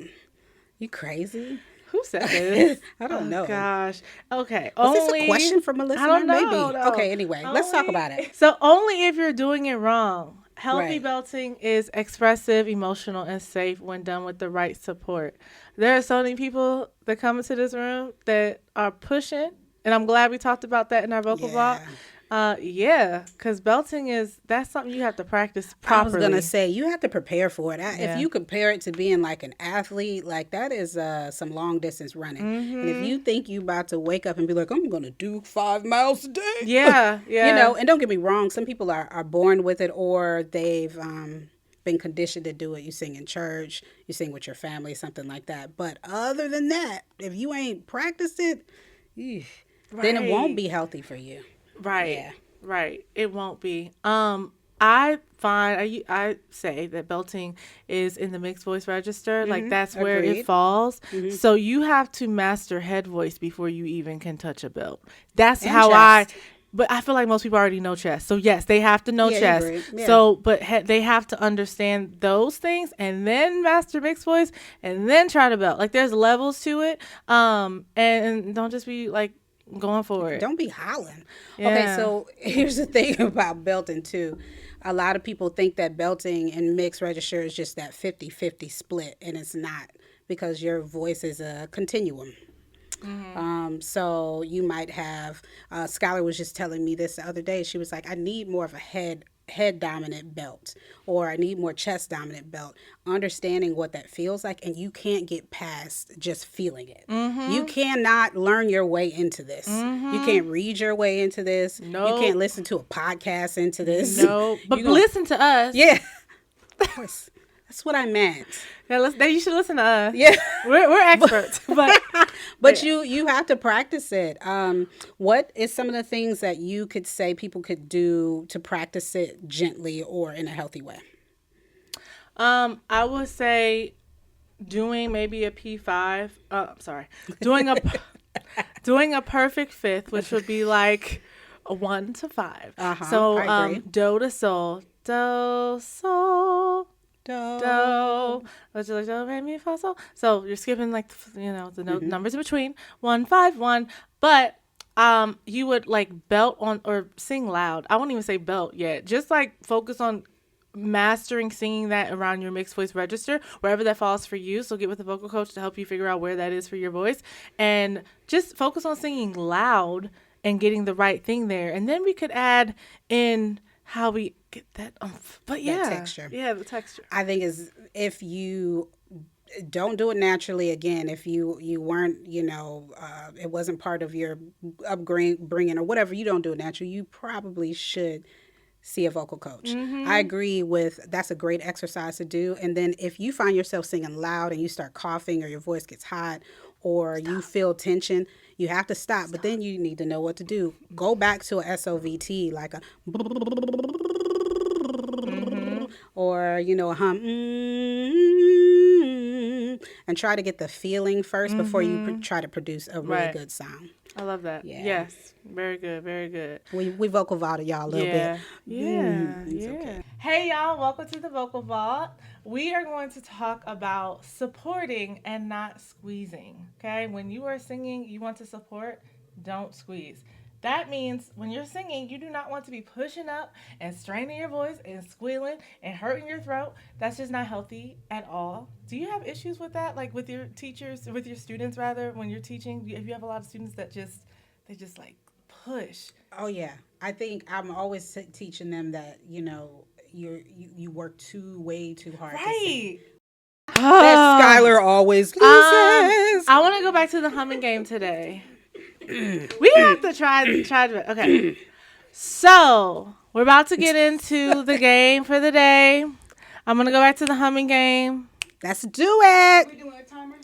You crazy? Who said this? I don't know. Gosh. Okay. Was this a question from a listener? I don't know. Maybe. No. Okay. Anyway, let's talk about it. So only if you're doing it wrong. Healthy Right. belting is expressive, emotional, and safe when done with the right support. There are so many people that come into this room that are pushing, and I'm glad we talked about that in our vocal block. Because belting that's something you have to practice properly. I was gonna say you have to prepare for it. If you compare it to being like an athlete, like that is some long distance running. And if you think you about to wake up and be like, I'm gonna do 5 miles a day, yeah. and don't get me wrong, some people are born with it, or they've been conditioned to do it. You sing in church, you sing with your family, something like that. But other than that, if you ain't practiced it, then it won't be healthy for you. Right. Yeah. Right. It won't be. I say that belting is in the mixed voice register. Like that's where Agreed. it falls. So you have to master head voice before you even can touch a belt. That's And how chest. but I feel like most people already know chest. So yes, they have to know chest. Yeah. So, but they have to understand those things and then master mixed voice and then try to belt. Like there's levels to it. And don't just be like going for it. Don't be hollering. Yeah. Okay, so here's the thing about belting too. A lot of people think that belting and mixed register is just that 50-50 split, and it's not, because your voice is a continuum. So you might have, Skylar was just telling me this the other day. She was like, I need more of a head dominant belt, or I need more chest dominant belt, understanding what that feels like. And you can't get past just feeling it. You cannot learn your way into this. You can't read your way into this. Nope. You can't listen to a podcast into this. No, but listen to us. Yeah. Of course. That's what I meant. Yeah, you should listen to us. Yeah. We're experts, but But you have to practice it. What is some of the things that you could say people could do to practice it gently or in a healthy way? I would say doing maybe a P5. Sorry, doing a perfect fifth, which would be like a 1 to 5. So I agree. do to sol, do sol. Do. Do, which is like do, re, mi, fa, sol. So you're skipping like the numbers in between 1, 5, 1. But you would like belt on or sing loud. I won't even say belt yet. Just like focus on mastering singing that around your mixed voice register, wherever that falls for you. So get with a vocal coach to help you figure out where that is for your voice, and just focus on singing loud and getting the right thing there. And then we could add in how we get that but yeah, texture. Yeah, the texture. I think is if you don't do it naturally, again, if you weren't, it wasn't part of your upbringing or whatever, you don't do it naturally, you probably should see a vocal coach. I agree with that's a great exercise to do. And then if you find yourself singing loud and you start coughing or your voice gets hot or you feel tension, you have to stop. But then you need to know what to do. Go back to a SOVT, like a or, a hum, and try to get the feeling first before you try to produce a really good sound. I love that. Yeah. Yes. Very good. Very good. We vocal vaulted y'all a little bit. Yeah. Okay. Hey, y'all. Welcome to the Vocal Vault. We are going to talk about supporting and not squeezing. Okay? When you are singing, you want to support, don't squeeze. That means when you're singing, you do not want to be pushing up and straining your voice and squealing and hurting your throat. That's just not healthy at all. Do you have issues with that? Like with your teachers, with your students rather, when you're teaching? If you have a lot of students that they just like push. Oh yeah, I think I'm always teaching them that you work way too hard. Right. That Skylar always loses. I want to go back to the humming game today. We have to try. Okay. So we're about to get into the game for the day. I'm gonna go back to the humming game. Let's do it. We doing a timer?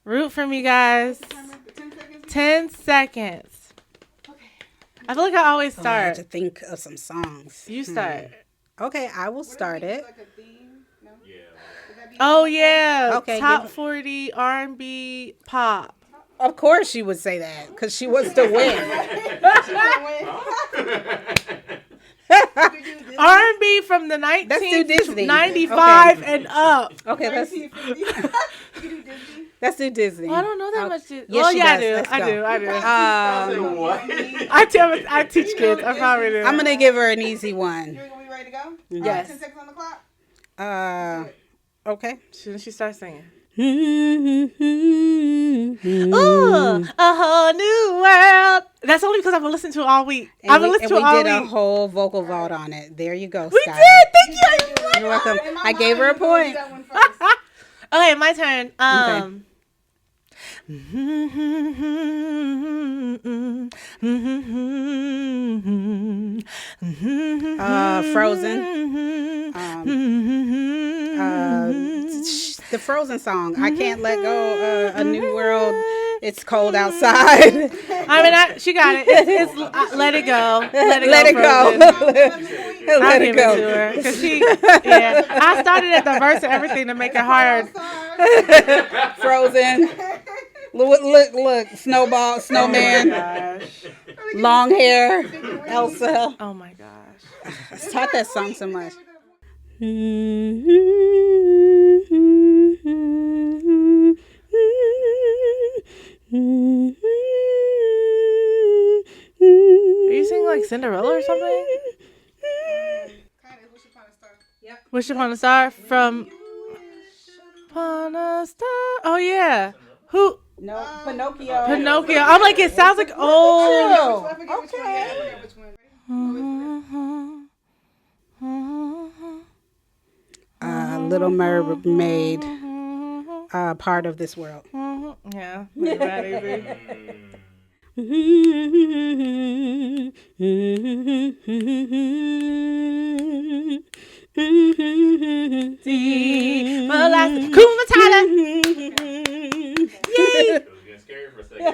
Root for me, guys. Timer for 10 seconds? 10 seconds. Okay. I feel like I always I have start. to think of some songs. You start. Okay, I will start it. Like a theme? No? Yeah. Would that be Oh yeah. Okay, Top give it- 40 R&B pop. Of course she would say that because she wants to win. R&B from the Let's do Disney. 1995 and up. Okay, let's do Disney. Oh, I don't know that much. Yes, Oh she yeah, does. Let's I go. do. What? I teach kids. I probably do. I'm gonna give her an easy one. You're going to be ready to go? Yes. 10 seconds on the clock? Okay. Soon as she starts singing. Ooh, Ooh, a whole new world. That's only because I've been listening to it all week. I've been listening to it all we did a week. whole vocal vault on it. There you go, We Sky. did. Thank you. You're welcome. In my I gave her a mind, you know, point. you got one first. Okay, my turn. Frozen. The Frozen song. I can't let go. A New World. It's cold outside. She got it. It's let it go. Let Let it go. Frozen. I'll Let it give go. it to her. 'Cause I started at the verse and everything to make it hard. Frozen. Look. Snowball, snowman, Gosh. long hair, Elsa. Oh my gosh. I taught that song so much. Are you singing like Cinderella or something? Kind of Wish Upon a Star. Yep. Wish Upon a Star from Upon a Star. Oh yeah. Who? No, Pinocchio. Pinocchio. I'm like, it sounds like old. Oh, I forget which one. Yeah, I forget which one. Little Mermaid, part of this world. Yeah. Look at that, easy. Cool Matata. Yay! It was getting scary for a second.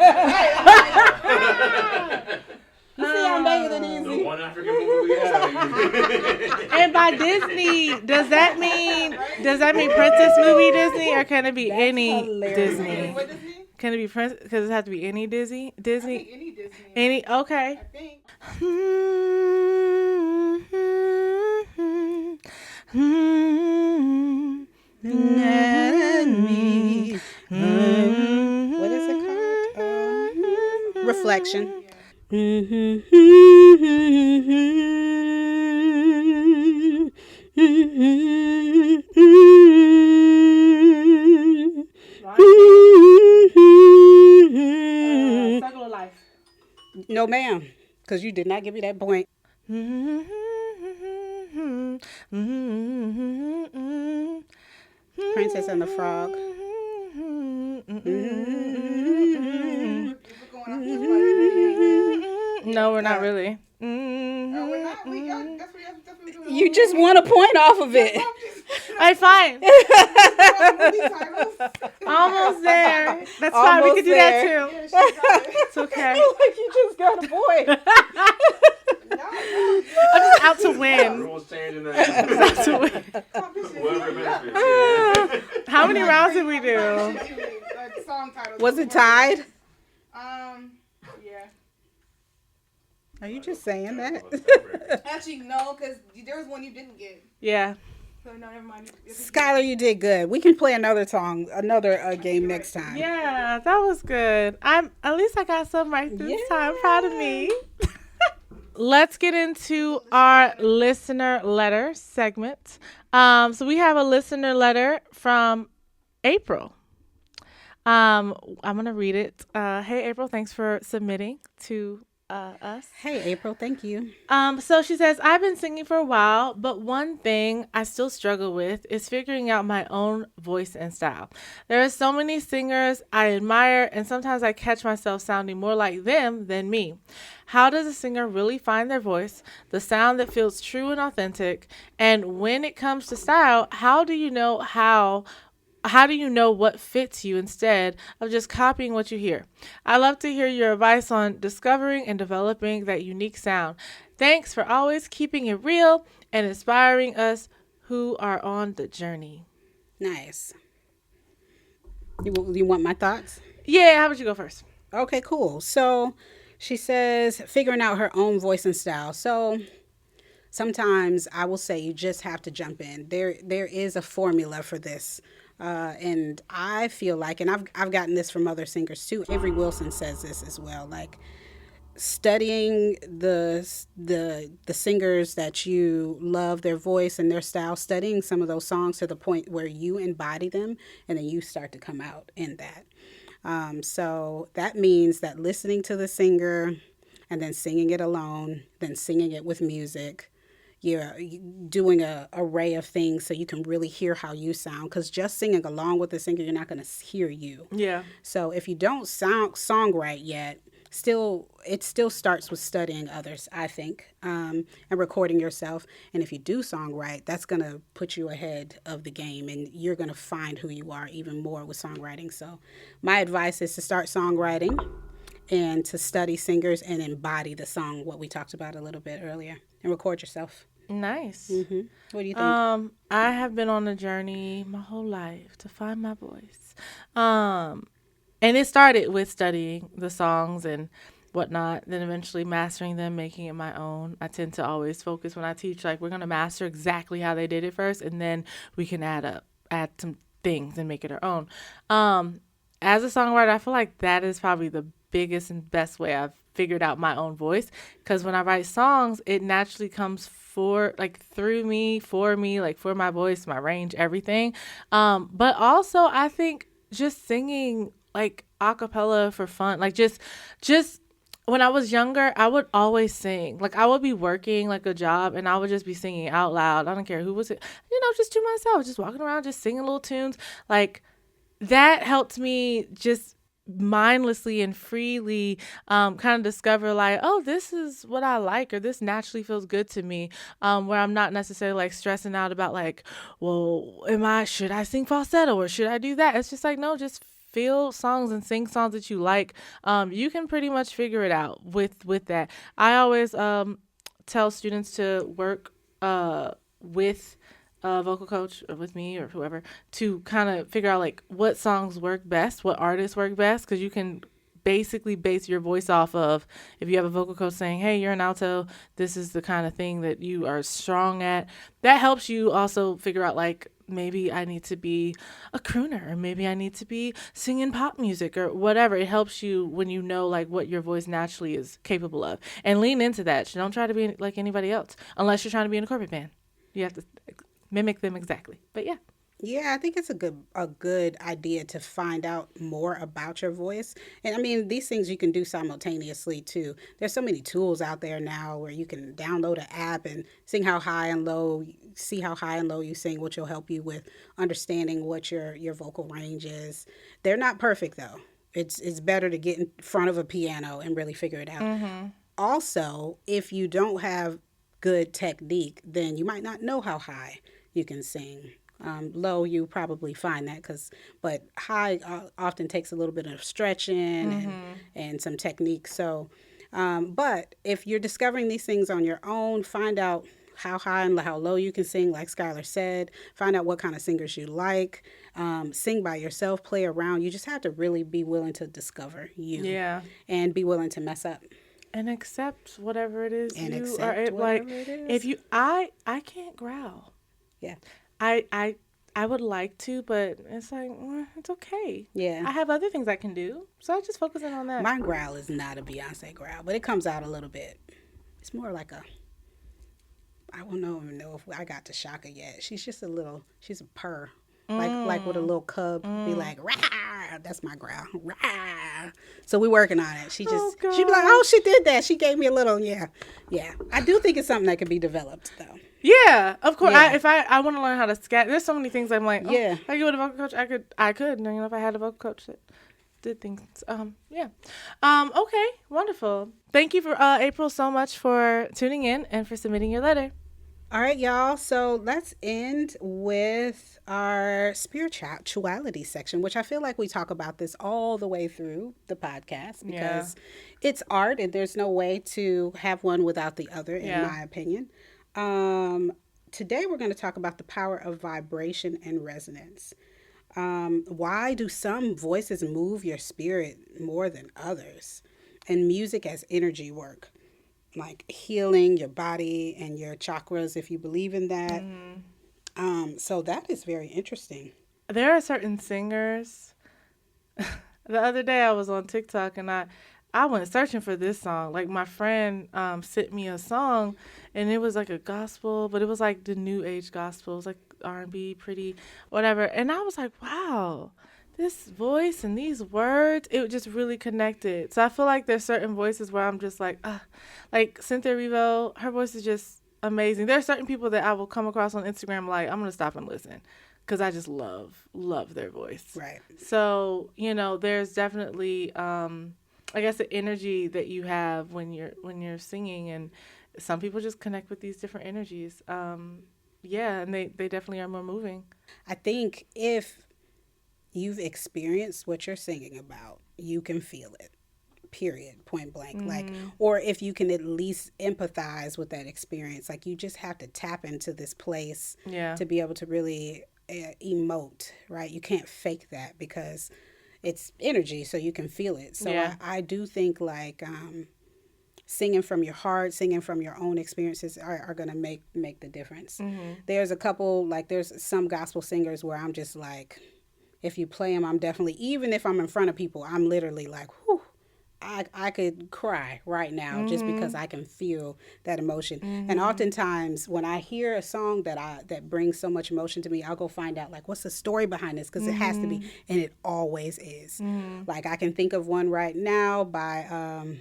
You see how I'm making it The easy? one African movie we have. And by Disney, does that mean Princess movie Disney, or can it be any hilarious. Disney? What does it mean? Can it be Prince? Because it has to be any Disney. I think Disney. any Disney. Any. Okay. I think. What is it called? Reflection. Circle of Life. No, ma'am, because you did not give me that point. Princess and the Frog. We're going off this one. No, we're not really. Oh, we're not. That's what we're doing. You just want a point off of it. All right, fine. Movie titles. Almost there. That's fine. We Almost can do there. that too. Yeah, she got it. It's okay. Like you just got a point. No, I'm just out to win. Rules changing Out that. to win. competition. Whoever benefits. How many rounds did we do? Song titles. Was it tied? Yeah. Are you just saying that? Actually, no, because there was one you didn't get. Yeah. So no, never mind. Skylar, you did good. We can play another song, another game next time. Yeah, that was good. At least I got some right this time. I'm proud of me. Let's get into our listener letter segment. So we have a listener letter from April. I'm gonna read it. Hey April, thanks for submitting to us. Hey, April, thank you. So she says, I've been singing for a while, but one thing I still struggle with is figuring out my own voice and style. There are so many singers I admire, and sometimes I catch myself sounding more like them than me. How does a singer really find their voice, the sound that feels true and authentic? And when it comes to style, how do you know what fits you instead of just copying what you hear? I love to hear your advice on discovering and developing that unique sound. Thanks for always keeping it real and inspiring us who are on the journey. Nice. You want my thoughts? Yeah, how about you go first? Okay, cool. So she says figuring out her own voice and style. So sometimes I will say you just have to jump in. There is a formula for this. And I feel like, and I've gotten this from other singers too. Avery Wilson says this as well. Like studying the singers that you love, their voice and their style, studying some of those songs to the point where you embody them, and then you start to come out in that. So that means that listening to the singer and then singing it alone, then singing it with music. You're doing a array of things so you can really hear how you sound, because just singing along with the singer, you're not going to hear you. Yeah. So if you don't songwrite yet, it still starts with studying others, I think, and recording yourself. And if you do songwrite, that's going to put you ahead of the game, and you're going to find who you are even more with songwriting. So my advice is to start songwriting and to study singers and embody the song, what we talked about a little bit earlier, and record yourself. Nice. Mm-hmm. What do you think? I have been on a journey my whole life to find my voice. And it started with studying the songs and whatnot, then eventually mastering them, making it my own. I tend to always focus when I teach, like, we're going to master exactly how they did it first, and then we can add some things and make it our own. As a songwriter, I feel like that is probably the biggest and best way I've figured out my own voice, because when I write songs, it naturally comes through me, for my voice, my range, everything. But also I think just singing like a cappella for fun, like just when I was younger, I would always sing. Like I would be working like a job and I would just be singing out loud. I don't care who was it, just to myself, just walking around, just singing little tunes. Like that helped me just mindlessly and freely kind of discover like, oh, this is what I like, or this naturally feels good to me, where I'm not necessarily like stressing out about like, well, should I sing falsetto or should I do that? It's just like, no, just feel songs and sing songs that you like. You can pretty much figure it out with that. I always tell students to work with a vocal coach or with me or whoever to kind of figure out like what songs work best, what artists work best, because you can basically base your voice off of, if you have a vocal coach saying, hey, you're an alto, this is the kind of thing that you are strong at. That helps you also figure out like, maybe I need to be a crooner, or maybe I need to be singing pop music or whatever. It helps you when you know like what your voice naturally is capable of, and lean into that. You don't try to be like anybody else unless you're trying to be in a corporate band. You have to mimic them exactly. But yeah. Yeah, I think it's a good idea to find out more about your voice. And I mean, these things you can do simultaneously too. There's so many tools out there now where you can download an app and sing how high and low, see how high and low you sing, which will help you with understanding what your vocal range is. They're not perfect though. It's better to get in front of a piano and really figure it out. Mm-hmm. Also, if you don't have good technique, then you might not know how high you can sing. Low, you probably find that but high often takes a little bit of stretching and some technique. So, but if you're discovering these things on your own, find out how high and how low you can sing, like Skylar said. Find out what kind of singers you like. Sing by yourself, play around. You just have to really be willing to discover you. Yeah. And be willing to mess up. And accept whatever it is And you accept are. whatever Like, it is. if you, I can't growl. Yeah. I would like to, but it's like, it's okay. Yeah. I have other things I can do, so I just focus in on that. My growl is not a Beyonce growl, but it comes out a little bit. It's more like I don't even know if I got to Shaka yet. She's a purr. Like with a little cub, be like, rah! That's my growl. Rah! So we working on it. She be like, oh, she did that. She gave me a little, yeah. I do think it's something that can be developed though. Yeah, of course. Yeah. If I want to learn how to scat, there's so many things I'm like, Yeah. If I go with a vocal coach, I could. If I had a vocal coach that did things. Yeah. Okay, wonderful. Thank you for April so much for tuning in and for submitting your letter. All right, y'all. So let's end with our spirituality section, which I feel like we talk about this all the way through the podcast because it's art and there's no way to have one without the other, in my opinion. Today we're going to talk about the power of vibration and resonance. Why do some voices move your spirit more than others? And music as energy work. Like healing your body and your chakras, if you believe in that. So that is very interesting. There are certain singers. The other day I was on TikTok and I went searching for this song. Like my friend sent me a song and it was like a gospel, but it was like the new age gospel. It was like R&B, pretty, whatever. And I was like, wow. This voice and these words, it just really connected. So I feel like there's certain voices where I'm just like Cynthia Erivo, her voice is just amazing. There are certain people that I will come across on Instagram like, I'm going to stop and listen because I just love their voice. Right. So, there's definitely, I guess, the energy that you have when you're singing, and some people just connect with these different energies. And they definitely are more moving. I think if you've experienced what you're singing about, you can feel it, period, point blank. Or if you can at least empathize with that experience, like you just have to tap into this place to be able to really emote, right? You can't fake that because it's energy, so you can feel it. So I do think like singing from your heart, singing from your own experiences are going to make the difference. There's a couple, like there's some gospel singers where I'm just like, if you play them, I'm definitely, even if I'm in front of people, I'm literally like, whew, I could cry right now just because I can feel that emotion. And oftentimes when I hear a song that brings so much emotion to me, I'll go find out like, what's the story behind this? Because it has to be, and it always is. Like I can think of one right now by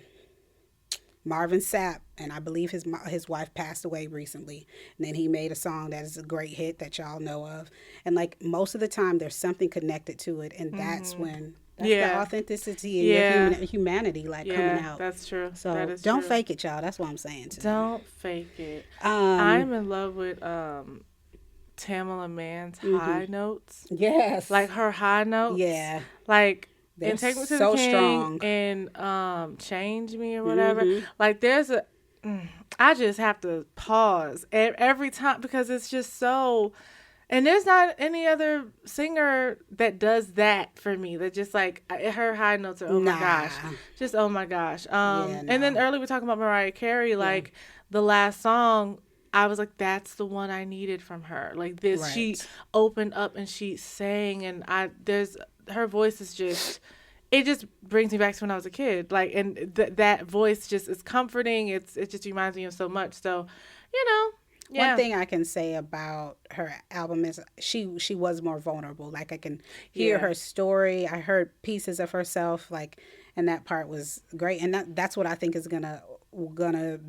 Marvin Sapp, and I believe his wife passed away recently. And then he made a song that is a great hit that y'all know of. And like most of the time, there's something connected to it, and that's when That's the Yeah. authenticity and Yeah. your humanity, like, coming Yeah, out. that's true. So That is don't true. fake it, y'all. That's what I'm saying. Too. Don't fake it. Um, I'm in love with Tamala Mann's high notes. yes. Like her high notes. Yeah. Like They're in Take Me to so the King strong. and Change Me or whatever. Like there's I just have to pause every time because it's just so. And there's not any other singer that does that for me. That just like her high notes are my gosh, just oh my gosh. And then earlier we were talking about Mariah Carey. Like the last song, I was like, that's the one I needed from her. Like this, Right. she opened up and she sang, and her voice is just. It just brings me back to when I was a kid. Like, and that voice just is comforting. It just reminds me of so much. So, Yeah. One thing I can say about her album is she was more vulnerable. Like I can hear her story. I heard pieces of herself, like, and that part was great. And that's what I think is gonna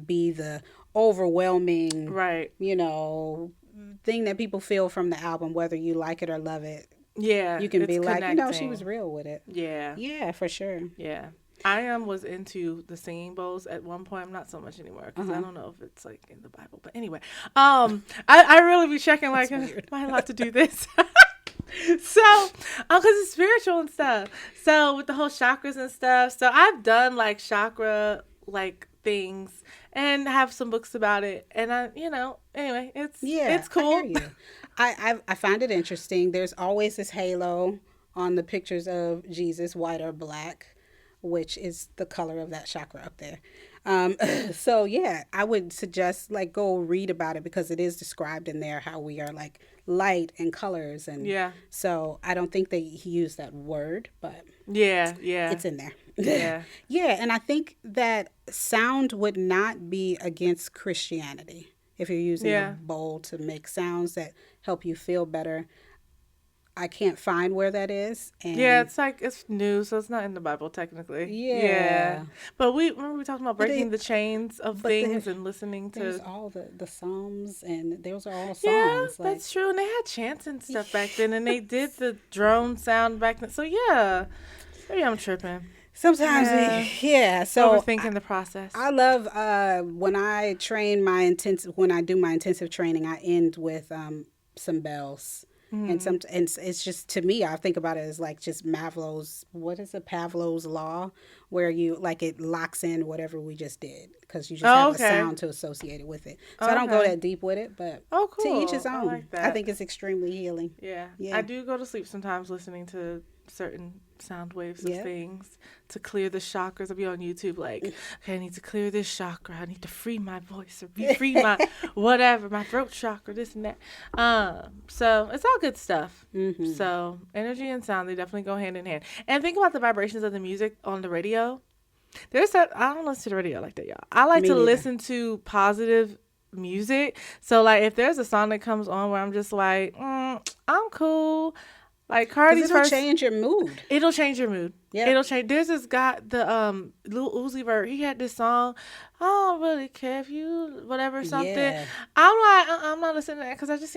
be the overwhelming, Right. Thing that people feel from the album, whether you like it or love it. Yeah. You can it's be like, she connecting. was real with it. Yeah. Yeah, for sure. Yeah. I was into the singing bowls at one point. I'm not so much anymore because I don't know if it's like in the Bible. But anyway, I really be checking like, am I allowed to do this? So, because it's spiritual and stuff. So with the whole chakras and stuff. So I've done like chakra like things and have some books about it. And anyway, it's cool. I hear you. I find it interesting. There's always this halo on the pictures of Jesus, white or black, which is the color of that chakra up there. So yeah, I would suggest like go read about it because it is described in there how we are like light and colors and so I don't think he used that word, but it's in there. Yeah, and I think that sound would not be against Christianity if you're using a bowl to make sounds that help you feel better. I can't find where that is. And it's like it's new, so it's not in the Bible technically. Yeah. But we talking about breaking the chains of things and listening to. There's all the Psalms, and those are all songs. Yeah, that's true. And they had chants and stuff back then, and they did the drone sound back then. So yeah, maybe I'm tripping. Sometimes, So overthinking the process. I love when I when I do my intensive training, I end with some bells. And it's just, to me, I think about it as like just Pavlov's law, where you like it locks in whatever we just did because you just have a sound to associate it with it. So I don't go that deep with it, but cool. To each his own. I like that. I think it's extremely healing. Yeah. I do go to sleep sometimes listening to certain sound waves of things to clear the chakras. I'll be on YouTube like, okay, I need to clear this chakra. I need to free my voice or free my whatever, my throat chakra, this and that. So it's all good stuff. Mm-hmm. So energy and sound, they definitely go hand in hand. And think about the vibrations of the music on the radio. I don't listen to the radio like that, y'all. I like to listen to positive music. So like if there's a song that comes on where I'm just like, I'm cool. Like Cardi's it'll change your mood. It'll change your mood. Yeah. It'll change. There's this guy, the Lil Uzi Vert. He had this song, I don't really care if you whatever something. Yeah. I'm like, I'm not listening to that because that just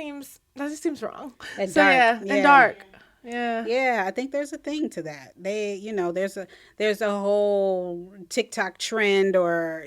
seems wrong. And so dark. and dark. Yeah. Yeah, I think there's a thing to that. There's a whole TikTok trend or,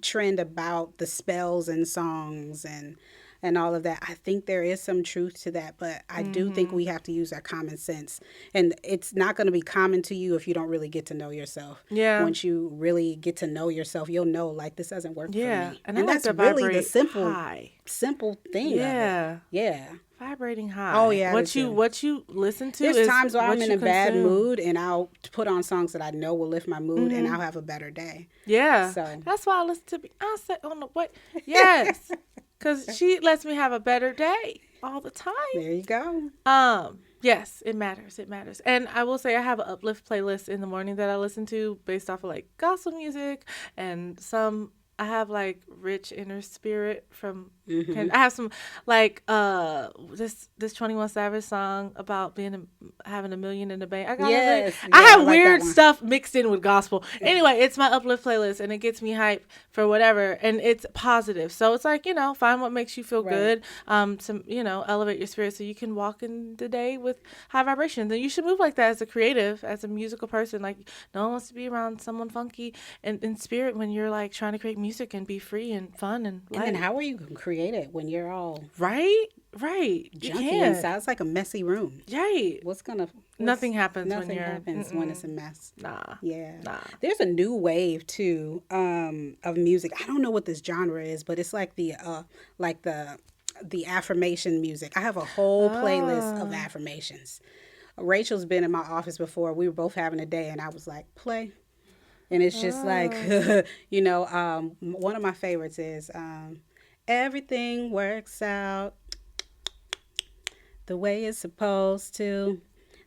trend about the spells and songs and all of that. I think there is some truth to that, but I do think we have to use our common sense. And it's not going to be common to you if you don't really get to know yourself. Yeah. Once you really get to know yourself, you'll know like this doesn't work for me. And I like that's to really the high. simple thing. Yeah. Of it. Yeah. Vibrating high. Oh yeah. What you listen to. There's times where I'm in a bad consume. mood and I'll put on songs that I know will lift my mood and I'll have a better day. Yeah. So that's why I listen to Beyonce on the way. Yes. Because she lets me have a better day all the time. There you go. Yes, it matters. It matters. And I will say I have an uplift playlist in the morning that I listen to based off of like gospel music and some I have like rich inner spirit from. Mm-hmm. I have some like this 21 Savage song about having a million in the bank. I got Yes, I yeah, have I like that weird one. stuff mixed in with gospel. Anyway, it's my uplift playlist and it gets me hype for whatever, and it's positive. So it's like, find what makes you feel Right. good. To elevate your spirit so you can walk in the day with high vibrations. And you should move like that as a creative, as a musical person. Like no one wants to be around someone funky and in spirit when you're like trying to create music and be free and fun and And then light. how are you gonna create it when you're all Right? You junky can't. inside? It's like a messy room. Right. Nothing happens when Nothing you're- happens when it's a mess. Nah. Yeah. Nah. There's a new wave too of music. I don't know what this genre is, but it's like the affirmation music. I have a whole playlist of affirmations. Rachel's been in my office before. We were both having a day and I was like, play. And it's just like, one of my favorites is everything works out the way it's supposed to.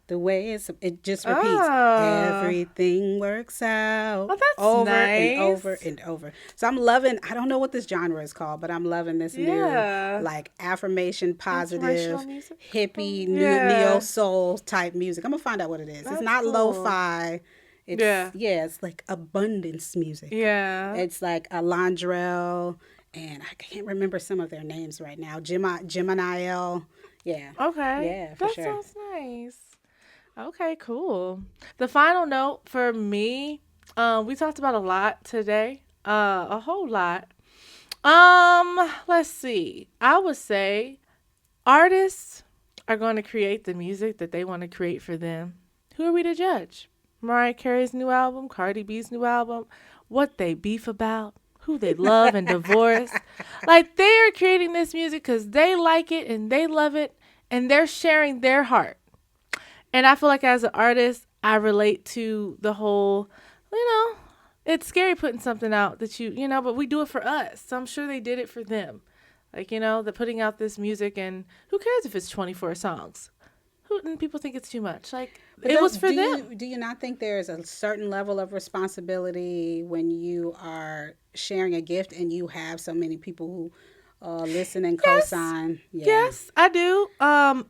It just repeats. Everything works out. Oh, that's over nice. and over and over. So I'm loving, I don't know what this genre is called, but I'm loving this Yeah. new like affirmation, positive, Inspirational music? hippie, Yeah. neo soul type music. I'm gonna find out what it is. That's it's not cool. lo-fi. It's, Yeah. it's like abundance music. Yeah. It's like Alondrell, and I can't remember some of their names right now. Gemini L. Yeah. Okay. Yeah, for that sure. sounds nice. Okay, cool. The final note for me, we talked about a lot today. A whole lot. Let's see. I would say artists are going to create the music that they want to create for them. Who are we to judge? Mariah Carey's new album, Cardi B's new album, what they beef about, who they love and divorce. Like, they are creating this music because they like it and they love it and they're sharing their heart. And I feel like as an artist, I relate to the whole, it's scary putting something out that but we do it for us. So I'm sure they did it for them. Like, they're putting out this music and who cares if it's 24 songs? And people think it's too much. Like, it was for them. Do you not think there's a certain level of responsibility when you are sharing a gift and you have so many people who listen and co-sign? Yeah. Yes, I do. Although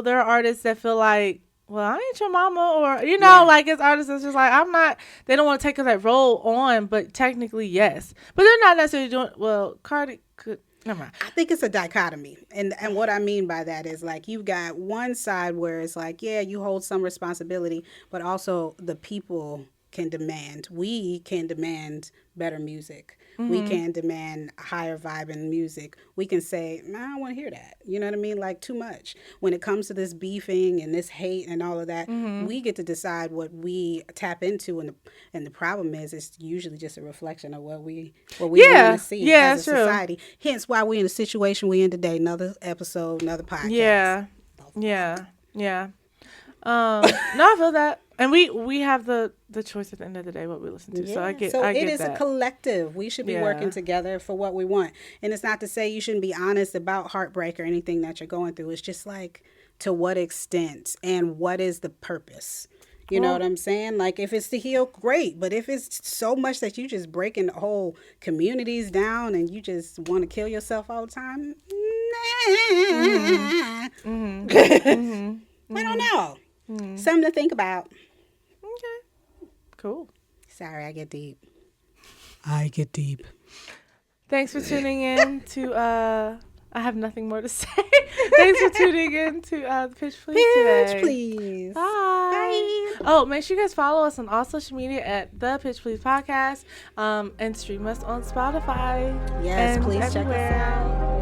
there are artists that feel like, well, I ain't your mama, or like it's artists that's just like, I'm not. They don't want to take that role on, but technically yes, but they're not necessarily doing. Well, Cardi could. Never mind. I think it's a dichotomy. And what I mean by that is like you've got one side where it's like, yeah, you hold some responsibility, but also the people we can demand better music. Mm-hmm. We can demand higher vibing music. We can say, I don't want to hear that. You know what I mean? Like too much. When it comes to this beefing and this hate and all of that, we get to decide what we tap into. And the problem is it's usually just a reflection of what we want to see as a society. Hence why we're in the situation we're in today. Another episode, another podcast. Yeah. No, I feel that. And we have the choice at the end of the day what we listen to. Yeah. So I get it is that. a collective. We should be working together for what we want. And it's not to say you shouldn't be honest about heartbreak or anything that you're going through. It's just like to what extent and what is the purpose? You know what I'm saying? Like if it's to heal, great. But if it's so much that you just breaking whole communities down and you just want to kill yourself all the time, I don't know. Something to think about. Okay. Cool. Sorry, I get deep. Thanks for tuning in to I have nothing more to say. Thanks for tuning in to the Pitch Please today. Pitch Please. Bye. Bye. Oh, make sure you guys follow us on all social media at the Pitch Please Podcast, and stream us on Spotify. Yes, and please check us everywhere. out.